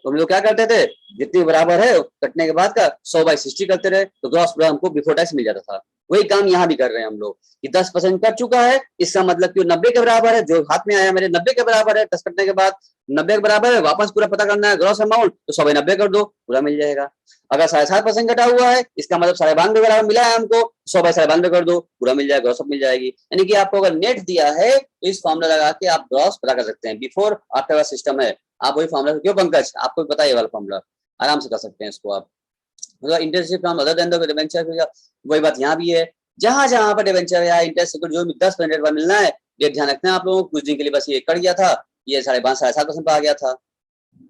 तो हम लोग क्या करते थे, जितनी बराबर है कटने के बाद का 100/60 करते रहे, तो ग्रॉस पूरा हमको बिफोर टैक्स मिल जाता था। वही काम यहाँ भी कर रहे हैं हम लोग कि 10% कट चुका है, इसका मतलब कि 90 के बराबर है, जो हाथ में आया मेरे 90 के बराबर है, 10 कटने के बाद 90 के बराबर है, वापस पूरा पता करना है ग्रॉस अमाउंट, तो 100/90 कर दो, पूरा मिल जाएगा। अगर 7.5% कटा हुआ है, इसका मतलब 92.5 के बराबर मिला है हमको, 100/92 कर दो, पूरा मिल जाएगा, ग्रॉस मिल जाएगी। यानी कि आपको अगर नेट दिया है तो इस फॉर्मूला लगा के आप ग्रॉस पता कर सकते हैं। बिफोर आफ्टर का सिस्टम है, आप वही फॉर्मूला, क्यों पंकज आपको पता है ये वाला फॉर्मूला, आराम से कर सकते हैं इसको आप। मतलब interest from other than the debenture, वही बात यहाँ भी है, जहां जहां पर डिबेंचर या इंटरेस्ट जो 10% पर मिलना है, ये ध्यान रखना है आप लोगों को। कुछ दिन के लिए बस ये कट गया था, ये 5.5-7% पर आ गया था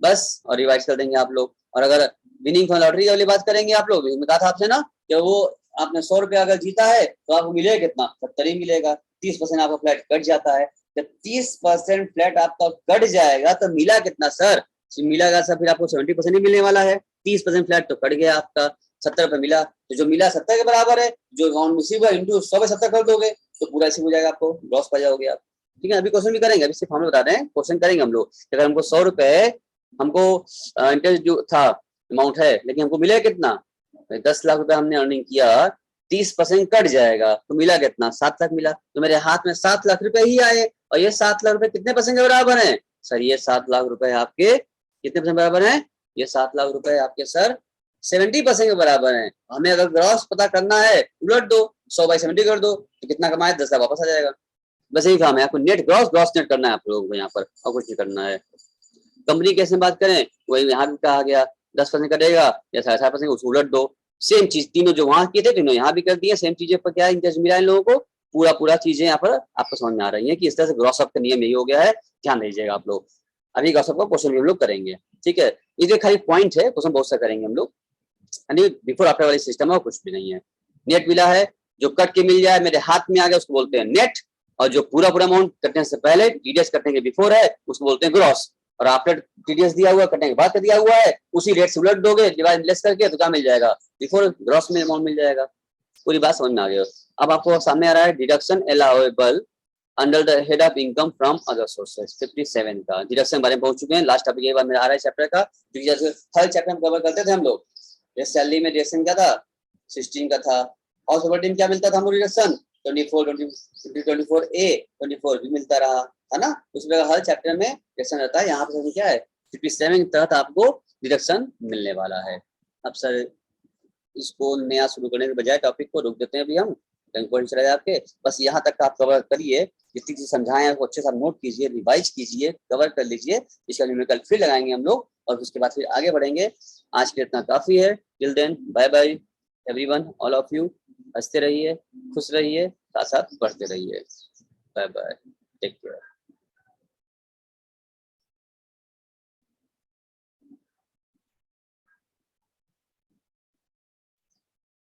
बस, और रिवाइज कर देंगे आप लोग। और अगर विनिंग फ्रॉम लॉटरी वाली बात करेंगे आप लोग, मैं कहा था आपसे ना कि वो आपने 100 रुपया अगर जीता है तो आपको मिलेगा कितना, 70 ही मिलेगा। 30% आपका फ्लैट कट जाता है, जब 30% फ्लैट आपका कट जाएगा तो मिला कितना सर, मिलेगा सर फिर आपको 70% ही मिलने वाला है। 30% फ्लैट तो कट गया आपका, 70 रुपए मिला, तो जो मिला 70 के बराबर है, जो अमाउंट मिसिंग हुआ इंटू 100/70 कर दोगे तो पूरा ऐसे हो जाएगा, आपको ग्रॉस पा जाओगे आप। ठीक है, अभी क्वेश्चन भी करेंगे, अभी सिर्फ हम लोग बता रहे हैं, क्वेश्चन करेंगे हम लोग। अगर हमको 100 रुपए हमको इंटरेस्ट जो था अमाउंट है, लेकिन हमको मिला कितना, 10 लाख रुपए हमने अर्निंग किया, 30% कट जाएगा तो मिला कितना, 7 लाख मिला। तो मेरे हाथ में 7 लाख रुपए ही आए, और ये 7 लाख रुपए कितने परसेंट के बराबर है सर, ये 7 लाख रुपए आपके कितने परसेंट बराबर है, ये 7 लाख रुपए आपके सर 70% के बराबर है। हमें अगर ग्रॉस पता करना है, उलट दो, 100/70 कर दो, तो कितना कमाए, 10 लाख वापस आ जाएगा। बस यही काम है, आपको नेट ग्रॉस ग्रॉस नेट करना है आप लोगों को यहाँ पर, और कुछ नहीं करना है। कंपनी कैसे बात करें, वही यहाँ भी कहा गया, 10% कटेगा या 7.5% उसको उलट दो। सेम चीज तीनों जो वहां किए थे तीनों यहाँ भी कर दिए, सेम चीजें पर क्या इंटरेस्ट मिला इन लोगों को, पूरा चीजें यहाँ पर आपको समझ में आ रही है कि इस तरह से ग्रॉस अप का नियम यही हो गया है, ध्यान दीजिएगा आप लोग। अभी ग्रॉस अप का क्वेश्चन भी हम लोग करेंगे। ठीक है, ये खाली पॉइंट है, क्वेश्चन बहुत सा करेंगे हम लोग, यानी बिफोर आफ्टर वाली सिस्टम है, कुछ भी नहीं है। नेट मिला है, जो कट के मिल जाए मेरे हाथ में आ गया उसको बोलते हैं नेट, और जो पूरा अमाउंट कटने से पहले टीडीएस कटने के बिफोर है उसको बोलते हैं ग्रॉस, और आफ्टर टीडीएस दिया हुआ कटने के बाद का दिया हुआ है उसी रेट से उलट दोगे, डिवाइड लेस करके, तो क्या मिल जाएगा, बिफोर ग्रॉस में अमाउंट मिल जाएगा। पूरी बात समझ में आ गई। अब आपको सामने आ रहा है deduction allowable under the head of income from other sources, 57 का डिडक्शन बारे में पहुंच चुके हैं। लास्ट टॉपिक ये बार मेरा आ रहा है चैप्टर का, क्योंकि हर चैप्टर में कवर करते थे हम लोग। ये सैलरी में डिडक्शन क्या था, 16 का था। हाउस ओवरटाइम क्या मिलता था हमको डिडक्शन, 24 ए 24 भी मिलता रहा, है ना। उस प्रकार हर चैप्टर में डिडक्शन रहता है। यहाँ पे क्या है, 57 के तहत आपको डिडक्शन मिलने वाला है। अब सर इसको नया शुरू करने के बजाय टॉपिक को रोक देते हैं अभी हम, चला जाए आपके, बस यहाँ तक आप कवर करिए, जितनी चीज समझाए हैं अच्छे से नोट कीजिए, रिवाइज कीजिए, कवर कर लीजिए। इसका न्यूमेरिकल फिर लगाएंगे हम लोग, और उसके बाद फिर आगे बढ़ेंगे। आज के इतना काफी है। Till then bye bye everyone, all of you. हंसते रहिए, खुश रहिए, साथ साथ बढ़ते रहिए। Bye bye, take care.